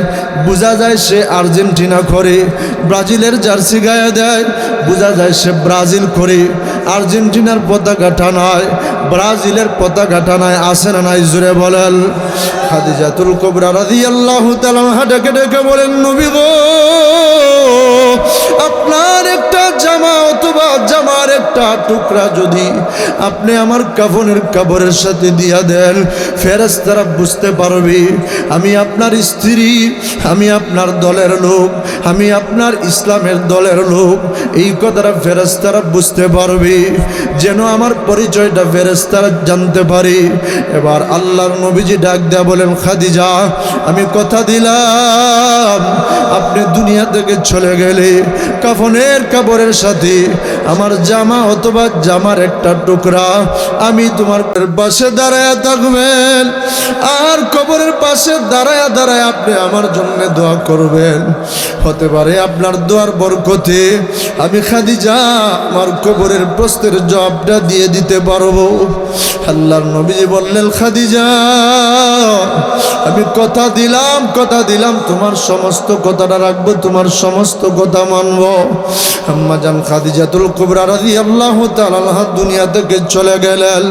বোঝা যায় সে আর্জেন্টিনা করে, ব্রাজিলের জার্সি গায়ে দেয়, বোঝা যায় সে ব্রাজিল করে। আর্জেন্টিনার পতাকা টানায়, ব্রাজিলের পতাকা টানায়, আসে না নাই জুড়ে বলেন। খাদিজাতুল কুবরা রাদিয়াল্লাহু তাআলা আনহা ডেকে ডেকে বলেন, নবী গো আপনার একটা জামা অথবা জামার একটা টুকরা যদি আপনি আমার কাফনের কাপড়ের সাথে দিয়া দেন, ফেরেশতারা বুঝতে পারবে আমি আপনার স্ত্রী, আমি আপনার দলের লোক, আমি আপনার ইসলামের দলের লোক। এই কথাটা ফেরেশতারা বুঝতে পারবে, যেন আমার পরিচয়টা ফেরেশতারা জানতে পারে। এবার আল্লাহর নবীজি ডাক দেয়া বলেন, খাদিজা আমি কথা দিলাম আপনি দুনিয়া থেকে চলে গেলে কাফনের কাপড়ের সাথে আমার জামা অথবা জামার একটা টুকরা আমি তোমার পাশে দাঁড়ায় থাকবেন, আর কবরের পাশে দাঁড়ায় দাঁড়ায় আপনি আমার জন্য দোয়া করবেন। হতে পারে আপনার দোয়ার বরকতে আমি খাদিজা আমার কবরের প্রশ্নের জবাবটা দিয়ে দিতে পারবো। আল্লাহর নবীজি বললেন, খাদিজা আমি কথা দিলাম তোমার সমস্ত কথাটা রাখবো, তোমার সমস্ত কথা মানবো। আম্মা জান খাদিজাতুল কুবরা রাদিয়াল্লাহু তাআলা আনহা দুনিয়া থেকে চলে গেলেন।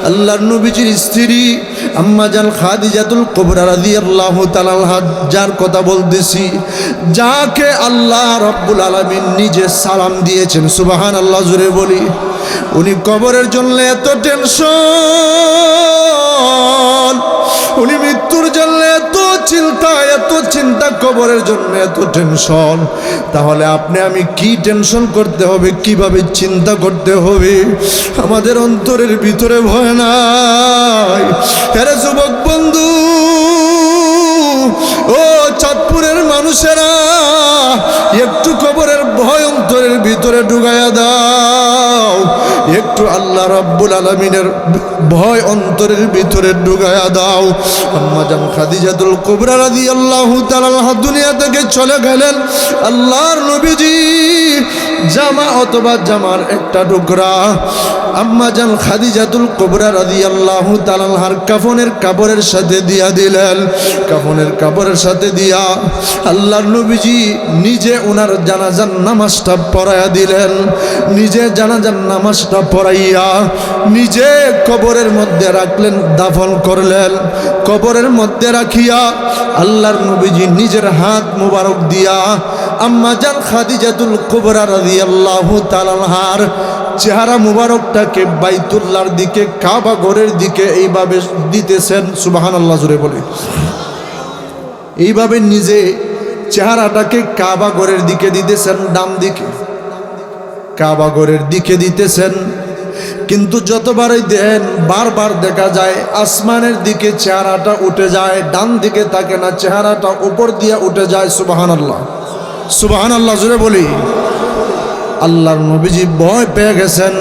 আল্লাহর নবীজির স্ত্রী আম্মা জান খাদিজাতুল কুবরা রাদিয়াল্লাহু তাআলা আনহা, যার কথা বলতেছি, যাকে আল্লাহ রাব্বুল আলামিন নিজে সালাম দিয়েছেন, সুবহানাল্লাহ জোরে বলি। উনি কবরের জন্য এত টেনশন, উনি মৃত্যুর জন্য এত চিন্তা, কবরের জন্য এত টেনশন। তাহলে আপনি আমি কি টেনশন করতে হবে, কিভাবে চিন্তা করতে হবে? আমাদের অন্তরের ভিতরে ভয় নাই। আরে যুবক বন্ধু, ও চাঁদপুরের মানুষেরা, একটু কবরের ভয় অন্তরের ভিতরে ঢুকাইয়া দাও, একটু আল্লাহ রাব্বুল আলামিনের ভয় অন্তরের ভিতরে ঢুকাইয়া দাও। আম্মা জান খাদিজাতুল কুবরা রাদিয়াল্লাহু তাআলা আনহা দুনিয়া থেকে চলে গেলেন। আল্লাহর নবীজি জামা অথবা জামার একটা টুকরা আম্মা জান খাদিজাতুল কুবরা রাদিয়াল্লাহু তাআলা আনহার কাফনের কাপড়ের সাথে দিয়া দিলেন। কাফনের কাপড়ের সাথে দিয়া আল্লাহর নবীজি নিজে ওনার জানাজার নামাজটা পড়াইয়া দিলেন। নিজে জানাজার নামাজটা পড়াইয়া নিজে কবরের মধ্যে রাখলেন, দাফন করলেন। কবরের মধ্যে রাখিয়া আল্লাহর নবীজি নিজের হাত মুবারক দিয়া আম্মা জান খাদিজাতুল কুবরা রাদিয়াল্লাহু তাআলা আনহার চেহারা মুবারকটাকে বাইতুল্লাহর দিকে, কাবা ঘরের দিকে এইভাবে দিতেছেন। সুবহানাল্লাহ জোরে বলে। এইভাবে নিজে চেহারাটাকে কাবা ঘরের দিকে দিতেছেন, ডান দিকে কাবা ঘরের দিকে দিতেছেন। কিন্তু যতবারই দেন বারবার দেখা যায় আসমানের দিকে চেহারাটা উঠে যায়, ডান দিকে থাকে না, চেহারাটা উপর দিয়ে উঠে যায়। সুবহানাল্লাহ, সুবহানাল্লাহ জোরে বলি। আল্লাহর নবীজি ভয় পেয়ে গেছেন,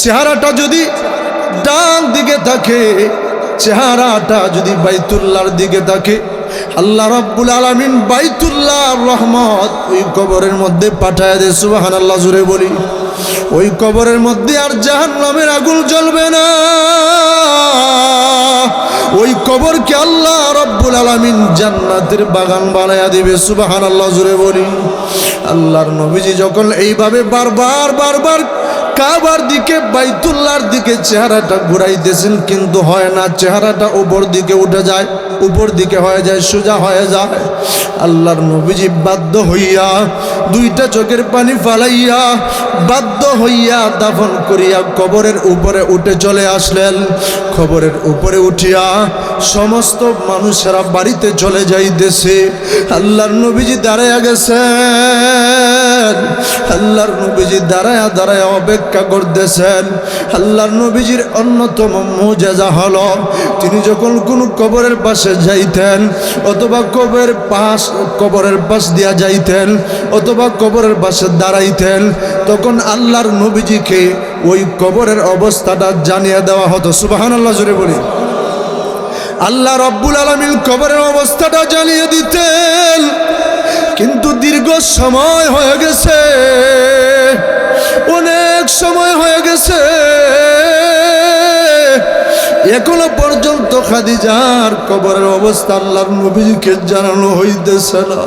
চেহারাটা যদি ডান দিকে থাকে, চেহারাটা যদি বাইতুল্লাহর দিকে থাকে, আল্লাহ রাব্বুল আলামিন বাইতুল্লাহর রহমত ওই কবরের মধ্যে পাঠায় দেয়। সুবহানাল্লাহ জোরে বলি। ওই কবরের মধ্যে আর জাহান্নামের আগুন জ্বলবে না। ওই কবরকে আল্লাহ রাব্বুল আলামিন জান্নাতের বাগান বানায়া দিবে। সুবহানাল্লাহ জোরে বলি। আল্লাহর নবীজি যখন এইভাবে বারবার বারবার কাবার দিকে, বাইতুল্লাহর দিকে চেহারাটা ঘুরাইতেছেন, কিন্তু হয় না, চেহারাটা উপর দিকে উঠে যায়, উপর দিকে হয়ে যায়, সোজা হয়ে যায়। আল্লাহর নবীজি বাধ্য হইয়া দুইটা চোখের পানি ফালাইয়া বাধ্য হইয়া দাফন করিয়া কবরের উপরে উঠে চলে আসলেন। কবরের উপরে উঠিয়া সমস্ত মানুষেরা বাড়িতে চলে যাইতেছে। আল্লাহর নবীজি দাঁড়াইয়া গেছেন। আল্লাহর নবীজি দাঁড়ায়া দাঁড়ায়া অপেক্ষা করতেছেন। আল্লাহর নবীজির অন্যতম মুজিজা হলো, তিনি যখন কোনো কবরের পাশে যাইতেন অথবা কবরের পাশ দিয়া যাইতেন অথবা কবরের পাশে দাঁড়াইতেন, তখন আল্লাহর নবীজিকে ওই কবরের অবস্থাটা জানিয়ে দেওয়া হতো। সুবহানাল্লাহ জোরে বলি। আল্লাহ রাব্বুল আলামিন কবরের অবস্থাটা জানিয়ে দিতেন। কিন্তু দীর্ঘ সময় হয়ে গেছে, অনেক সময় হয়ে গেছে, এখনো পর্যন্ত খাদিজার কবরের অবস্থা আল্লাহর নবীজিকে জানানো হইতেছে না।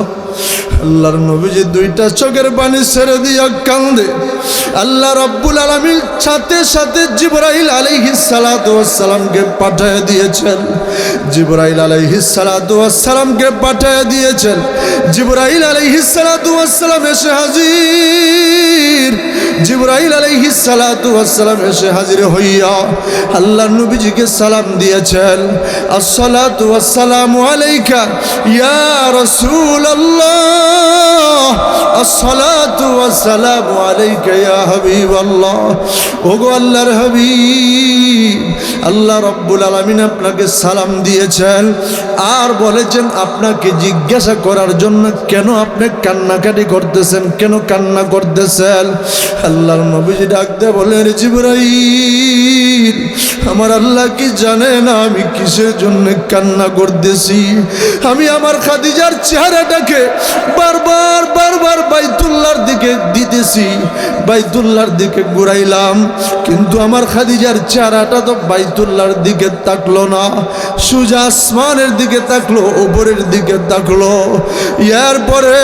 আল্লাহর নবীজি দুইটা চোখের পানি ছেড়ে দিয়া কান্দে। আল্লাহ রাব্বুল আলামিন সাথে সাথে জিবরাইল আলাইহিস সালাতু ওয়াস সালামকে পাঠিয়ে দিয়েছেন। জিবরাইল আলাইহিস সালাতু ওয়াস সালামকে পাঠিয়ে দিয়েছেন। জিবরাইল আলাইহিস সালাতু ওয়াস সালাম এসে হাজির। জিবরাইল আলাইহিস সালাতু ওয়াস সালাম এসে হাজির হইয়া আল্লাহর নবীজিকে সালাম দিয়েছেন। আসসালাতু ওয়াস সালামু আলাইকা ইয়া রাসূলুল্লাহ, আসসালাতু ওয়াস সালামু আলাইকা ইয়া হাবিবাল্লাহ। ওগো আল্লাহর হাবিব, আল্লাহ রাব্বুল আলামিন আপনাকে সালাম দিয়েছেন আর বলেছেন আপনাকে জিজ্ঞাসা করার জন্য, কেন আপনি কান্নাকাটি করতেছেন, কেন কান্না করতেছেন? আল্লাহর নবীজি ডাকতে বলেন, জিবরাইল, আমার আল্লাহ কি জানে না আমি কিসের জন্য কান্না করতেছি? আমি আমার খাদিজার চেহারাটাকে বারবার বারবার বাইতুল্লাহর দিকে দিতেছি, বাইতুল্লাহর দিকে ঘুরাইলাম, কিন্তু আমার খাদিজার চেহারাটা তো বাইতুল্লাহর দিকে তাকলো না, সোজা আসমানের দিকে তাকলো, উপরের দিকে তাকলো। এরপরে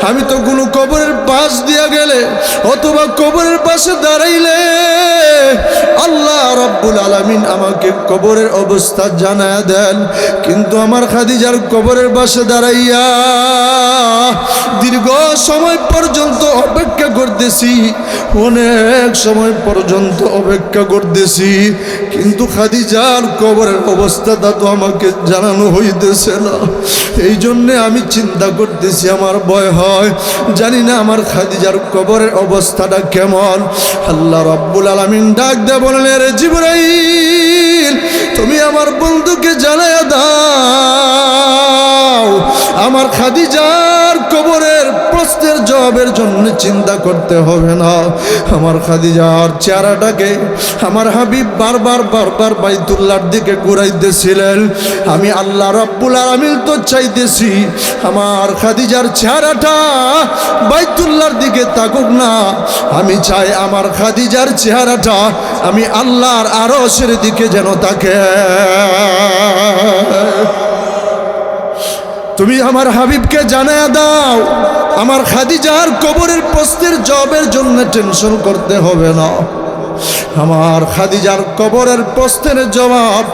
আমি তো কোনো কবরের পাশ দিয়া গেলে অথবা কবরের পাশে দাঁড়াইলে আল্লাহ রাব্বুল আলামিন আমাকে কবরের অবস্থা জানায় দেন, কিন্তু আমার খাদিজার কবরের পাশে দাঁড়াইয়া দীর্ঘ সময় পর্যন্ত অপেক্ষা করতে করতেছি, অনেক সময় পর্যন্ত অপেক্ষা করতেছি, কিন্তু খাদিজার কবরের অবস্থাটা তো আমাকে জানানো হইতেছে না। এই জন্যে আমি চিন্তা করতেছি, আমার ভয় হয়, জানি না আমার খাদিজার কবরের অবস্থাটা কেমন। আল্লাহ রাব্বুল আলামিন ডাক দিয়ে বললেন, রে জিবরাইল, তুমি আমার বন্ধুকে জানায়া দাও, আমার খাদিজার কবরের প্রশ্নের জবাবের জন্য চিন্তা করতে হবে না। আমার খাদিজার চেহারাটাকে আমার হাবিব বারবার বাইতুল্লাহর দিকে ঘুরাইতেছিলেন। আমি আল্লাহ রাব্বুল আলামিন তো চাইতেছি আমার খাদিজার চেহারাটা বাইতুল্লাহর দিকে তাকুক না, আমি চাই আমার খাদিজার চেহারাটা আমি আল্লাহর আরশের দিকে যেন তাকে। তুমি আমার হাবিবকে জানায়া দাও, আমার খাদিজার কবরের প্রশ্নের জবাবের জন্য টেনশন করতে হবে না। আমার খাদিজার কবরের প্রশ্নের জবাব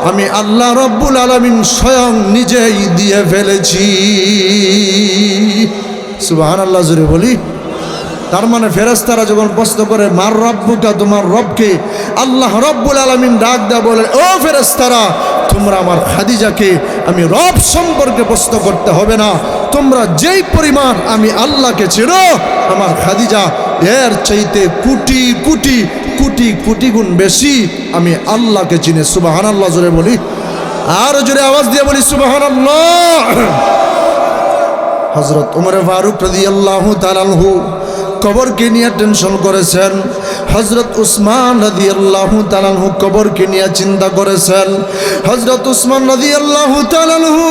আমি আল্লাহ রাব্বুল আলামিন স্বয়ং নিজেই দিয়ে ফেলেছি। সুবহানাল্লাহ, জোরে বলি। তার মানে ফেরেশতারা যখন প্রশ্ন করে মার রব্বুকা, তোমার রবকে, আল্লাহ রাব্বুল আলামিন ডাক দেয়া বলে, ও ফেরেশতারা, তোমরা আমার খাদিজাকে আমি রব সম্পর্কে প্রশ্ন করতে হবে না, তোমরা যেই পরিমাণ আমি আল্লাহকে চেনো, আমার খাদিজা এর চাইতে কোটি কোটি কোটি কোটি গুণ বেশি আমি আল্লাহকে চিনি। সুবহানাল্লাহ, জোরে বলি। আর জোরে আওয়াজ দিয়ে বলি সুবহানাল্লাহ। হযরত ওমর ফারুক রাদিয়াল্লাহু তাআলা আনহু কবরকে নিয়ে টেনশন করেছেন, হযরত উসমান রাদিয়াল্লাহু তাআলা আনহু কবরকে নিয়ে চিন্তা করেছেন। হযরত উসমান রাদিয়াল্লাহু তাআলা আনহু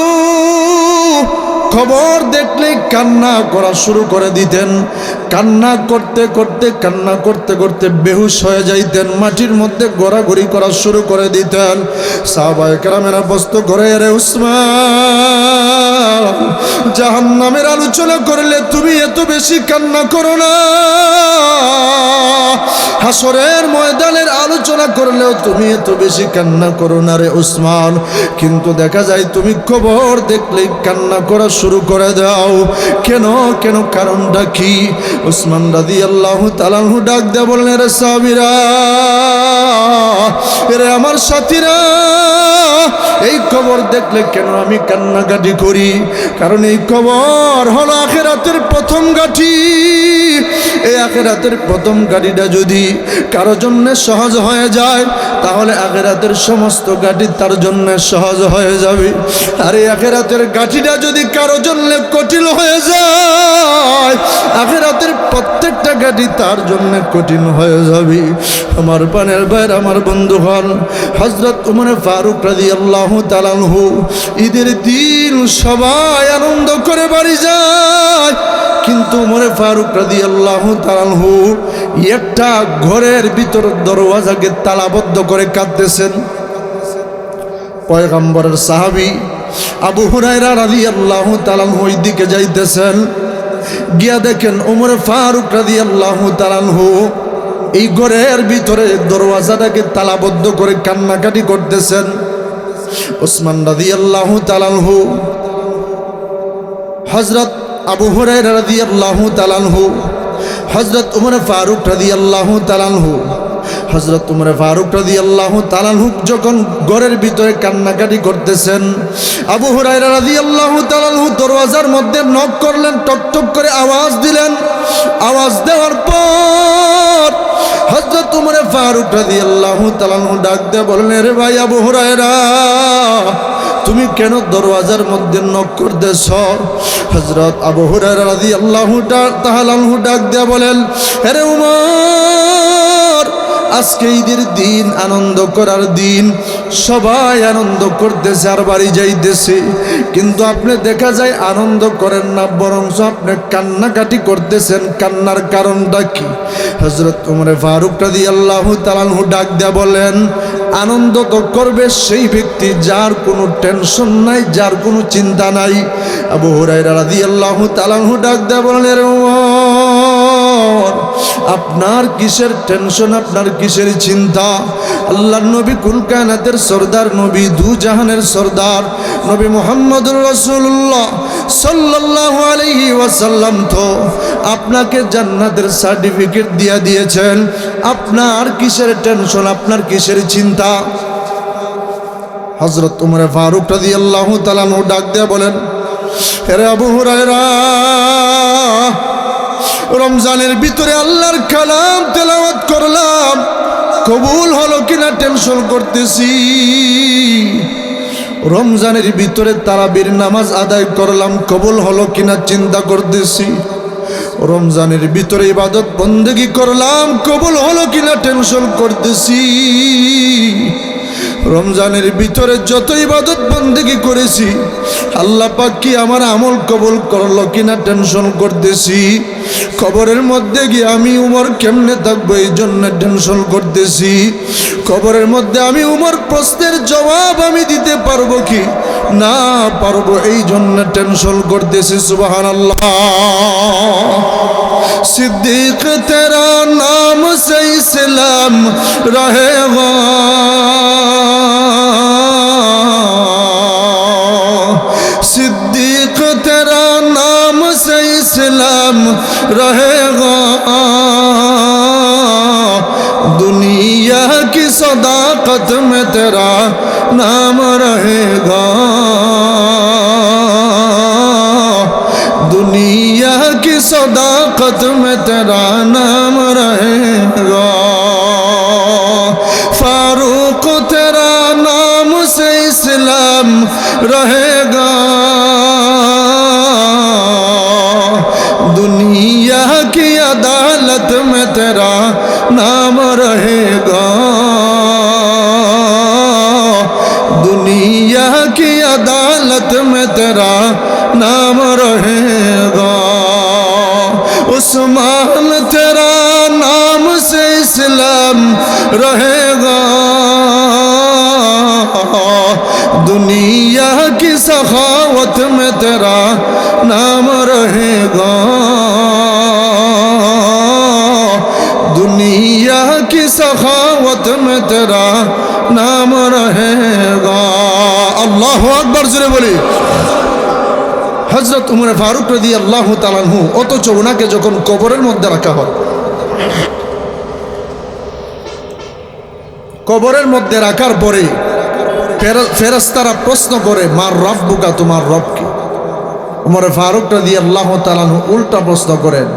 খবর দেখলে কান্না করা শুরু করে দিতেন, কান্না করতে করতে বেহুশ হয়ে যাইতেন, মাটির মধ্যে ঘোরাঘুরি করা শুরু করে দিতেন। সাহাবায়ে কেরামেরা প্রশ্ন করে, রে উসমান, জাহান্নামের আলোচনা করলে তুমি এত বেশি কান্না করো না, হাসরের ময়দানের আলোচনা করলেও তুমি এত বেশি কান্না করো না রে উসমান, কিন্তু দেখা যায় তুমি কবর দেখলেই কান্না করা শুরু করে দাও, কেন কেন, কারণটা কি? উসমান রাদিয়াল্লাহু তাআলা আনহু ডাক দিয়ে বললেন, রে সাহাবীরা, এরে আমার সাথীরা, এই কবর দেখলে কেন আমি কান্নাকাটি করি? কারণ এই কবর হলো আখিরাতের প্রথম ঘাঁটি। এই আখিরাতের প্রথম ঘাঁটিটা যদি কারো জন্য সহজ হয়ে যায়, তাহলে আখিরাতের সমস্ত ঘাঁটি তার জন্য সহজ হয়ে যাবে। আর এই আখিরাতের ঘাঁটিটা যদি কারো জন্য কঠিন হয়ে যায়, আখিরাতের প্রত্যেকটা ঘাঁটি তার জন্য কঠিন হয়ে যাবে। আমার পানের ভাইয়ের, আমার বন্ধুগণ, হযরত ওমর ফারুক রাদিয়াল্লাহু তাআলা আনহু ঈদের দিন সবাই আনন্দ করে বাড়ি যায়, কিন্তু ওমর ফারুক রাদিয়াল্লাহু তাআলা আনহু একটা ঘরের ভিতর দরওয়াজাকে তালাবদ্ধ করে কাঁদতেছেন। পয়গম্বরের সাহাবী আবু হুরায়রা রাদিয়াল্লাহু তাআলা আনহু ওই দিকে যাইতেছেন, গিয়া দেখেন ওমর ফারুক রাদিয়াল্লাহু তাআলা আনহু এই ঘরের ভিতরে দরওয়াজাটাকে তালাবদ্ধ করে কান্নাকাটি করতেছেন। ওসমান রাদিয়াল্লাহু তাআলা আনহু, হযরত আবু হুরায়রা রাদিয়াল্লাহু তাআলা আনহু, হযরত ওমর ফারুক রাদিয়াল্লাহু তাআলা আনহু, হযরত ওমর ফারুক রাদিয়াল্লাহু তাআলা আনহু যখন ঘরের ভিতরে কান্নাকাটি করতেছেন, আবু হুরায়রা রাদিয়াল্লাহু তাআলা আনহু দরওয়াজার মধ্যে নক করলেন, টক টক করে আওয়াজ দিলেন। আওয়াজ দেওয়ার পর হযরত ওমর ফারুক রাদিয়াল্লাহু তাআলা আনহু ডাক দিয়ে বললেন, রে ভাই আবু হুরায়রা, তুমি কেন দরওয়াজার মধ্যে নক করতেছ? হযরত আবু হুরায়রা রাদিয়াল্লাহু তাআলা আনহু ডাক দিয়ে বলেন, হে ওমর, আজকে ঈদের দিন, আনন্দ করার দিন, সবাই আনন্দ করতেছে আর বাড়ি যাইতেছে, কিন্তু আপনি দেখা যায় আনন্দ করেন না, বরং আপনি কান্নাকাটি করতেছেন। কান্নার কারণটা কি? হযরত ওমর ফারুক রাদিয়াল্লাহু তাআলা আনহু ডাক দিয়া বলেন, আনন্দ তো করবে সেই ব্যক্তি যার কোনো টেনশন নাই, যার কোনো চিন্তা নাই। আবু হুরায়রা রাদিয়াল্লাহু তাআলা আনহু ডাক দিয়া বলেন, ওমর, আপনার কিসের টেনশন, আপনার কিসের চিন্তা? আল্লাহর নবী কুল কায়নাতের সরদার, নবী দু জাহানের সরদার, নবী মুহাম্মদুর রাসূলুল্লাহ সাল্লাল্লাহু আলাইহি ওয়াসাল্লাম তো আপনাকে জান্নাতের সার্টিফিকেট দিয়ে দিয়েছেন। আপনার কিসের টেনশন, আপনার কিসের চিন্তা? হযরত উমর ফারুক রাদিয়াল্লাহু তাআলা আনহু ডাক দিয়ে বলেন, হে আবু হুরায়রা, রমজানের ভিতরে আল্লাহর কালাম তেলাওয়াত করলাম, কবুল হলো কিনা টেনশন করতেছি। রমজানের ভিতরে তারাবির নামাজ আদায় করলাম, কবুল হলো কিনা চিন্তা করতেছি। রমজানের ভিতরে ইবাদত বন্দেগী করলাম, কবুল হলো কিনা টেনশন করতেছি। রমজানের ভিতরে যত ইবাদত বন্দেগী করেছি, আল্লাহ পাক কি আমার আমল কবুল করলো কিনা টেনশন করতেছি। কবরের মধ্যে গিয়ে আমি উমর কেমনে থাকবো, এই জন্য টেনশন করতেছি। কবরের মধ্যে আমি উমর প্রশ্নের জবাব আমি দিতে পারবো কি না পারবো, এই জন্য টেনশন করতেছি। সুবহানাল্লাহ। सिद्दीक तेरा नाम से इस्लाम रहेगा, सिद्दीक तेरा नाम से इस्लाम रहेगा, दुनिया की सदाकत में तेरा नाम रहेगा, दुनिया की सदाकत में तेरा नाम रहेगा, फारूक तेरा नाम से इस्लाम रहेगा, दुनिया की अदालत में तेरा नाम रहेगा, दुनिया की अदालत में तेरा नाम रहेगा, उस्मान तेरा नाम से इस्लाम रहेगा, दुनिया की सखावत में तेरा नाम रहेगा, दुनिया की सखावत में तेरा नाम रहेगा। अल्लाहु अकबर जोरे बोली। হযরত উমর ফারুক রাদিয়াল্লাহু তাআলা আনহু, অথচ ওনাকে যখন কবরের মধ্যে রাখা হয়, কবরের মধ্যে রাখার পরে ফেরেশতারা প্রশ্ন করে, মার রব্বুকা, তোমার রব কে? উমর ফারুক রাদিয়াল্লাহু তাআলা আনহু উল্টা প্রশ্ন করেন,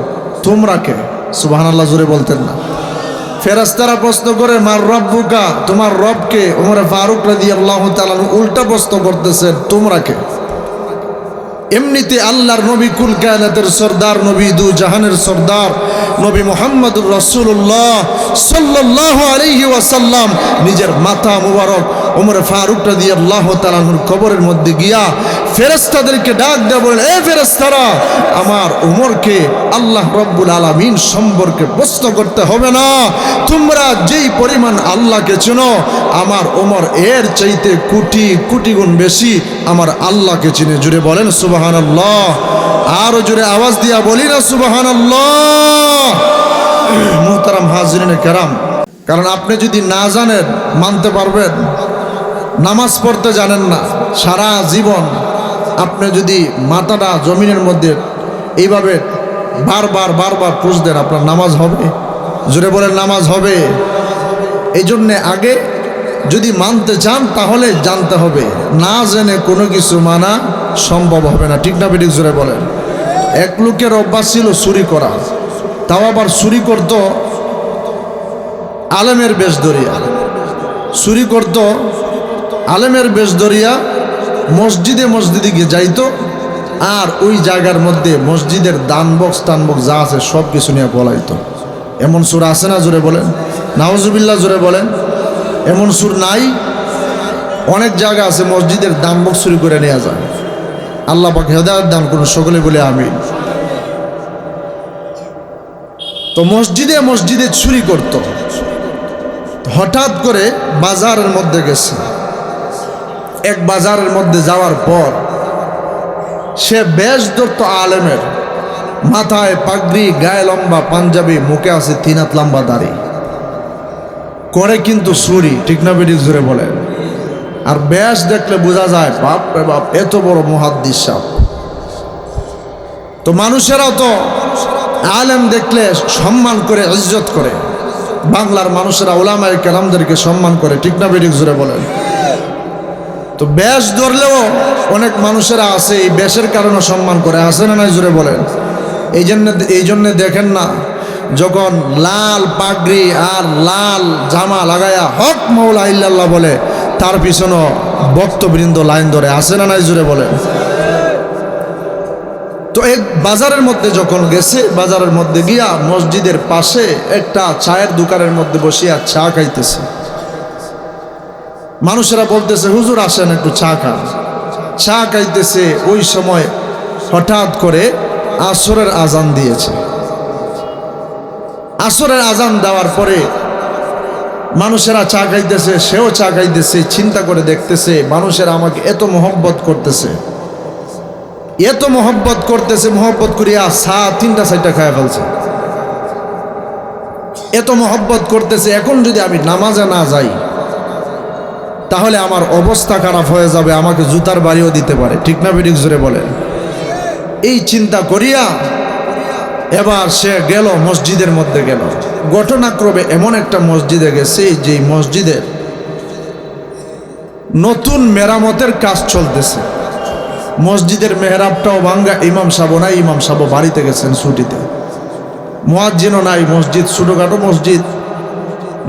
তোমরা কে? সুবহানাল্লাহ জোরে বলতেন না। ফেরেশতারা প্রশ্ন করে, মার রব্বুকা, তোমার রব কে? উমর ফারুক রাদিয়াল্লাহু তাআলা আনহু উল্টা প্রশ্ন করতেছেন, তোমরা কে? এমনিতে আল্লাহর নবী, কুল কায়নাতের সরদার নবী, দু জাহানের সরদার নবী মুহাম্মদুর রাসূলুল্লাহ সাল্লাল্লাহু আলাইহি ওয়াসাল্লাম নিজের মাথা মুবারক ওমর ফারুক রাদিয়াল্লাহু তাআলা আনহুর কবরের মধ্যে গিয়া ফেরেশতাদেরকে ডাক দেয়া বলেন, এ ফেরেশতারা, আমার ওমরকে আল্লাহ রাব্বুল আলামিন সম্পর্কে প্রশ্ন করতে হবে না। তোমরা যেই পরিমাণ আল্লাহকে চেনো, আমার ওমর এর চাইতে কোটি কোটি গুণ বেশি আমার আল্লাহকে চিনে। জুড়ে বলেন সুবহানাল্লাহ। আরো জোরে আওয়াজ দিয়া বলি না সুবহানাল্লাহ। মুহতারাম হাজিরিনে কেরাম, কারণ আপনি যদি না জানেন মানতে পারবেন? নামাজ পড়তে জানেন না, সারা জীবন আপনি যদি মাথাটা জমিনের মধ্যে এইভাবে বারবার বারবার পুষ দেন, আপনার নামাজ হবে? জোরে বলেন নামাজ হবে? এই জন্যে আগে যদি মানতে চান তাহলে জানতে হবে, না জেনে কোনো কিছু মানা সম্ভব হবে না। ঠিক না বেঠিক? জোরে বলেন। এক লোকের অভ্যাস ছিল চুরি করা, তাও আবার চুরি করত আলেমের বেশ ধরিয়া, চুরি করত আলেমের বেশ ধরিয়া, মসজিদে মসজিদে গিয়ে যাইতো, আর ওই জায়গার মধ্যে মসজিদের দান বক্স টান বক্স যা আছে সব কিছু নিয়ে পলাইতো। এমন সুর আছে না? জোরে বলেন নাউজুবিল্লাহ। জোরে বলেন। এমন সুর নাই? অনেক জায়গা আছে মসজিদের দান বক্স চুরি করে নেওয়া যায়। আল্লাহ পাক হেদায়েত দান করুন, সকলে বলে আমিন। তো মসজিদে মসজিদে চুরি করত। হঠাৎ করে বাজারের মধ্যে গেছে, এক বাজারের মধ্যে যাওয়ার পর সে বেশ ধরত আলেমের, মাথায় পাগড়ি, গায়ে লম্বা পাঞ্জাবি, মুখে আছে 3 হাত লম্বা দাড়ি, করে কিন্তু চুরি। ঠিক না বেঠিক? জোরে বলেন। আর বেশ দেখলে বোঝা যায়, বাপ রে বাপ, এত বড় মুহাদ্দিস সাহেব, তো মানুষেরাও তো আলেম দেখলে সম্মান করে, ইজ্জত করে। বাংলার মানুষেরা উলামায়ে কেরামদেরকে সম্মান করে, ঠিক না বেঠিক জোরে বলেন? তো বেশ ধরলেও অনেক মানুষেরা আছে এই বেশের কারণে সম্মান করে, আছে না নাই জোরে বলেন? এই জন্য দেখেন না, যখন লাল পাগড়ি আর লাল জামা লাগায়া হক মাওলা ইল্লাল্লাহ বলে, তার পিছনে ভক্তবৃন্দ লাইন ধরে, আছে না নাই জোরে বলেন? তো এক বাজারের মধ্যে যখন গেছে, বাজারের মধ্যে গিয়া মসজিদের পাশে একটা চায়ের দোকানের মধ্যে বসিয়া চা খাইতেছে। মানুষেরা বলতেছে, হুজুর আসেন একটু চা খান। চা খাইতেছে, ওই সময় হঠাৎ করে আসরের আজান দিয়েছে। আসরের আজান দেওয়ার পরে মানুষেরা চা খাইতেছে, সেও চা খাইতেছে। চিন্তা করে দেখতেছে, মানুষেরা আমাকে এত মহব্বত করতেছে, এত মহব্বত করতেছে, মহব্বত করিয়া চা 3টা 4টা খাইয়া ফেলছে। এত মহব্বত করতেছে, এখন যদি আমি নামাজে না যাই তাহলে আমার অবস্থা খারাপ হয়ে যাবে, আমাকে জুতার বাড়িও দিতে পারে, ঠিক না বেঠিক জোরে বলেন? এই চিন্তা করিয়া এবার সে গেল, মসজিদের মধ্যে গেল। ঘটনাক্রমে এমন একটা মসজিদে গেছে, যে মসজিদের নতুন মেরামতের কাজ চলতেছে। মসজিদের মেহরাবটাও ভাঙ্গা, ইমাম সাহেব নাই, ইমাম সাহেব বাড়িতে গেছেন ছুটিতে। মুয়াজ্জিনও নাই, মসজিদ ছোটখাটো মসজিদ,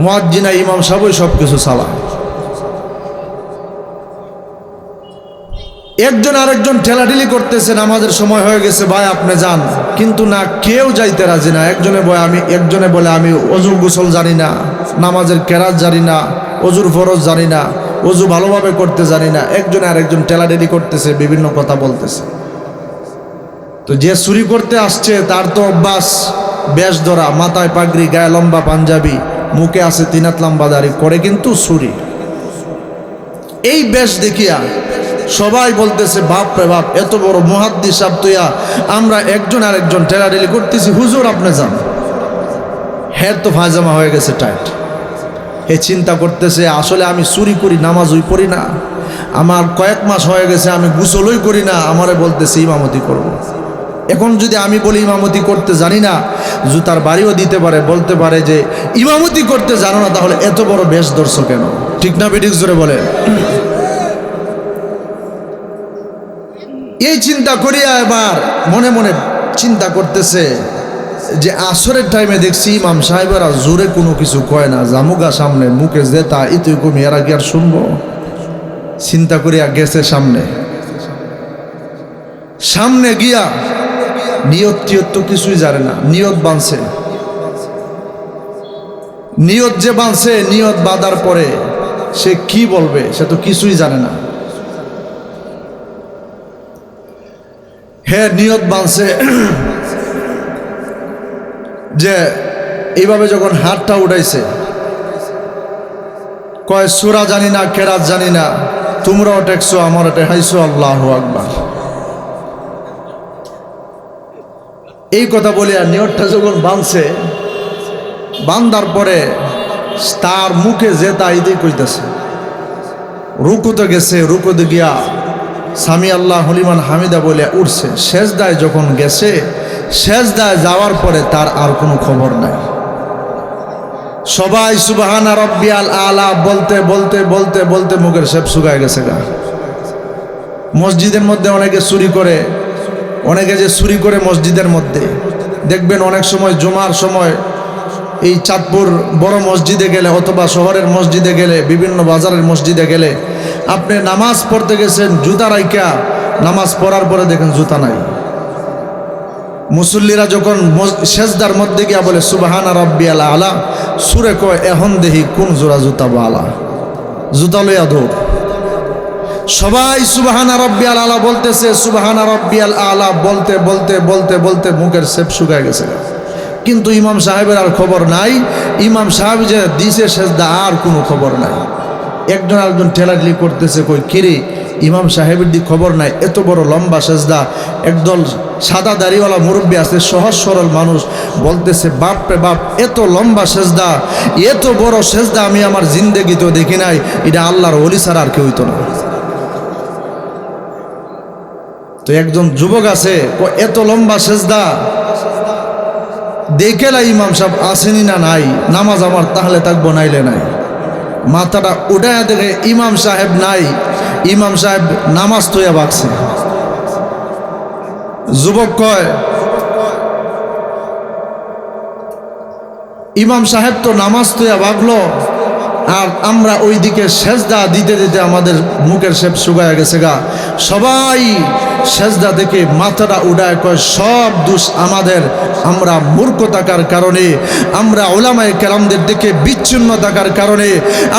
মুয়াজ্জিন নাই, ইমাম সাহেবই সব কিছু চালায়। একজন আরেকজন ঠেলাঠেলি করতেছে, নামাজের সময় হয়ে গেছে, ভাই আপনি যান। কিন্তু না, কেউ যাইতে রাজি না। একজনে বলে আমি অজু গোসল জানি না, নামাজের কেরাত জানি না, অজুর ফরজ জানি না, অজু ভালোভাবে করতে জানি না। একজনে আরেকজন ঠেলাঠেলি করতেছে, বিভিন্ন কথা বলতেছে। তো যে চুরি করতে আসছে তার তো অভ্যাস বেশ ধরা, মাথায় পাগড়ি, গায়ে লম্বা পাঞ্জাবি, মুখে আছে 3 হাত লম্বা দাড়ি, করে কিন্তু চুরি। এই বেশ দেখিয়া সবাই বলতেছে, বাপ রে বাপ, এত বড় মুহাদ্দিস সাহেব তুইয়া, আমরা একজন আরেকজন ঠেলাঠেলি করতেছি, হুজুর আপনি যান। হ্যাঁ, তো ফায়জামা হয়ে গেছে টাইট। হে চিন্তা করতেছে, আসলে আমি চুরি করি, নামাজই পড়ি না, আমার কয়েক মাস হয়ে গেছে আমি গোসলই করি না, আমারে বলতেছে ইমামতি করব। এখন যদি আমি বলি ইমামতি করতে জানি না, জুতার বাড়িও দিতে পারে, বলতে পারে যে ইমামতি করতে জানো না, তাহলে এত বড় বেশ ধরছো কেন, ঠিক না বেঠিক জোরে বলে? এই চিন্তা করিয়া এবার মনে মনে চিন্তা করতেছে যে আসরের টাইমে দেখছি ইমাম সাহেবেরা জোরে কোনো কিছু কয় না, জামুগা সামনে, মুখে জেতা ইতুই কমি, এরা কি আর শুনবো? চিন্তা করিয়া গেছে সামনে গিয়া, নিয়ত টিয়ত তো কিছুই জানে না, নিয়ত বাঁধছে। নিয়ত যে বাঁধছে, নিয়ত বাঁধার পরে সে কি বলবে সে তো কিছুই জানে না। হ্যাঁ, নিয়ত বাঁধছে যে এইভাবে যখন হাতটা উঠাইছে, কয় সূরা জানি না, কেরাত জানি না, তোমরাও টেকছো, আমারও টেকাইছো, আল্লাহু আকবার। এই কথা বলে আর নিয়তটা যখন বাঁধছে, বান্ধার পরে তার মুখে যে তাইতেই কইতেছে। রুকুতে গেছে, রুকুতে গিয়া সামি আল্লাহ হলিমান হামিদা বলে উঠছে। সেজদায় যখন গেছে, সেজদায় যাওয়ার পরে তার আর কোনো খবর নাই। সবাই সুবহানা রাব্বিয়াল আলা বলতে বলতে বলতে বলতে মুখের শেপ শুকায় গেছে গা। মসজিদের মধ্যে অনেকে চুরি করে, অনেকে যে চুরি করে মসজিদের মধ্যে দেখবেন, অনেক সময় জুমার সময় এই চাঁদপুর বড় মসজিদে গেলে অথবা শহরের মসজিদে গেলে, বিভিন্ন বাজারের মসজিদে গেলে, আপনি নামাজ পড়তে গেছেন, জুতা রাইকা নামাজ পড়ার পরে দেখেন জুতা নাই। মুসল্লিরা যখন সেজদার মধ্যে গিয়া বলে সুবহানা রাব্বিয়াল আলা, সুরে কয় এখন দেখি কোন জোড়া জুতা বালা, জুতা লইয়া দৌড়। সবাই সুবহানা রাব্বিয়াল আলা বলতেছে, সুবহানা রাব্বিয়াল আলা বলতে বলতে বলতে বলতে মুখের শেপ শুকায় গেছে। কিন্তু ইমাম সাহেবের আর খবর নাই। ইমাম সাহেব যে দিছে সেজদা, আর কোনো খবর নাই। একজন আরেকজন ঠেলাঠেলি করতেছে, কই কিরে ইমাম সাহেবের দিক খবর নাই, এত বড় লম্বা সেজদা। একদল সাদা দাড়িওয়ালা মুরব্বী আছে, সহজ সরল মানুষ, বলতেছে বাপ রে বাপ, এত লম্বা সেজদা, এত বড় সেজদা আমি আমার জিন্দেগিতেও দেখি নাই, এটা আল্লাহর ওলি ছাড়া আর কেউ হইতো না। তো একজন যুবক আছে, এত লম্বা সেজদা দেখেলা ইমাম সাহেব আসেনি না নাই, নামাজ আমার তাহলে থাকবো নাইলে নাই। মাথাটা উঠায় দেখে ইমাম সাহেব নাই, ইমাম সাহেব নামাজ তৈয়া বাগছে। যুবক কয়, ইমাম সাহেব তো নামাজ তৈয়া বাগলো, আর আমরা ওইদিকে সেজদা দিতে দিতে আমাদের মুখের শেপ শুকায় গেছে গা। সবাই সেজদা থেকে মাথাটা উঠায় কয় সব দোষ আমাদের, আমরা মূর্খ থাকার কারণে, আমরা উলামায়ে কেরামদের থেকে বিচ্ছিন্ন থাকার কারণে,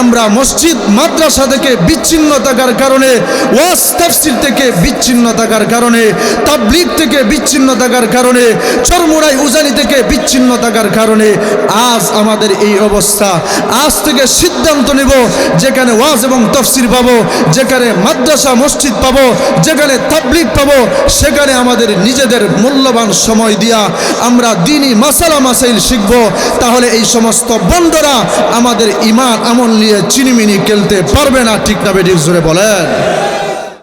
আমরা মসজিদ মাদ্রাসা থেকে বিচ্ছিন্ন থাকার কারণে, ওয়াজ তাফসীর থেকে বিচ্ছিন্ন থাকার কারণে, তাবলীগ থেকে বিচ্ছিন্ন থাকার কারণে, চরমুরাই উজানি থেকে বিচ্ছিন্ন থাকার কারণে আজ আমাদের এই অবস্থা। আজ থেকে সিদ্ধান্ত নেব, যেখানে ওয়াজ এবং তাফসীর পাবো, যেখানে মাদ্রাসা মসজিদ পাবো, যেখানে তাবলীগ পাবো, সেখানে আমাদের নিজেদের মূল্যবান সময় দিয়া আমরা দ্বীনি মাসালা মাসাইল শিখবো। তাহলে এই সমস্ত বন্ধরা আমাদের ঈমান আমল নিয়ে চিনিমিনি খেলতে পারবে না। ঠিক না বেঠিক জোরে বলেন?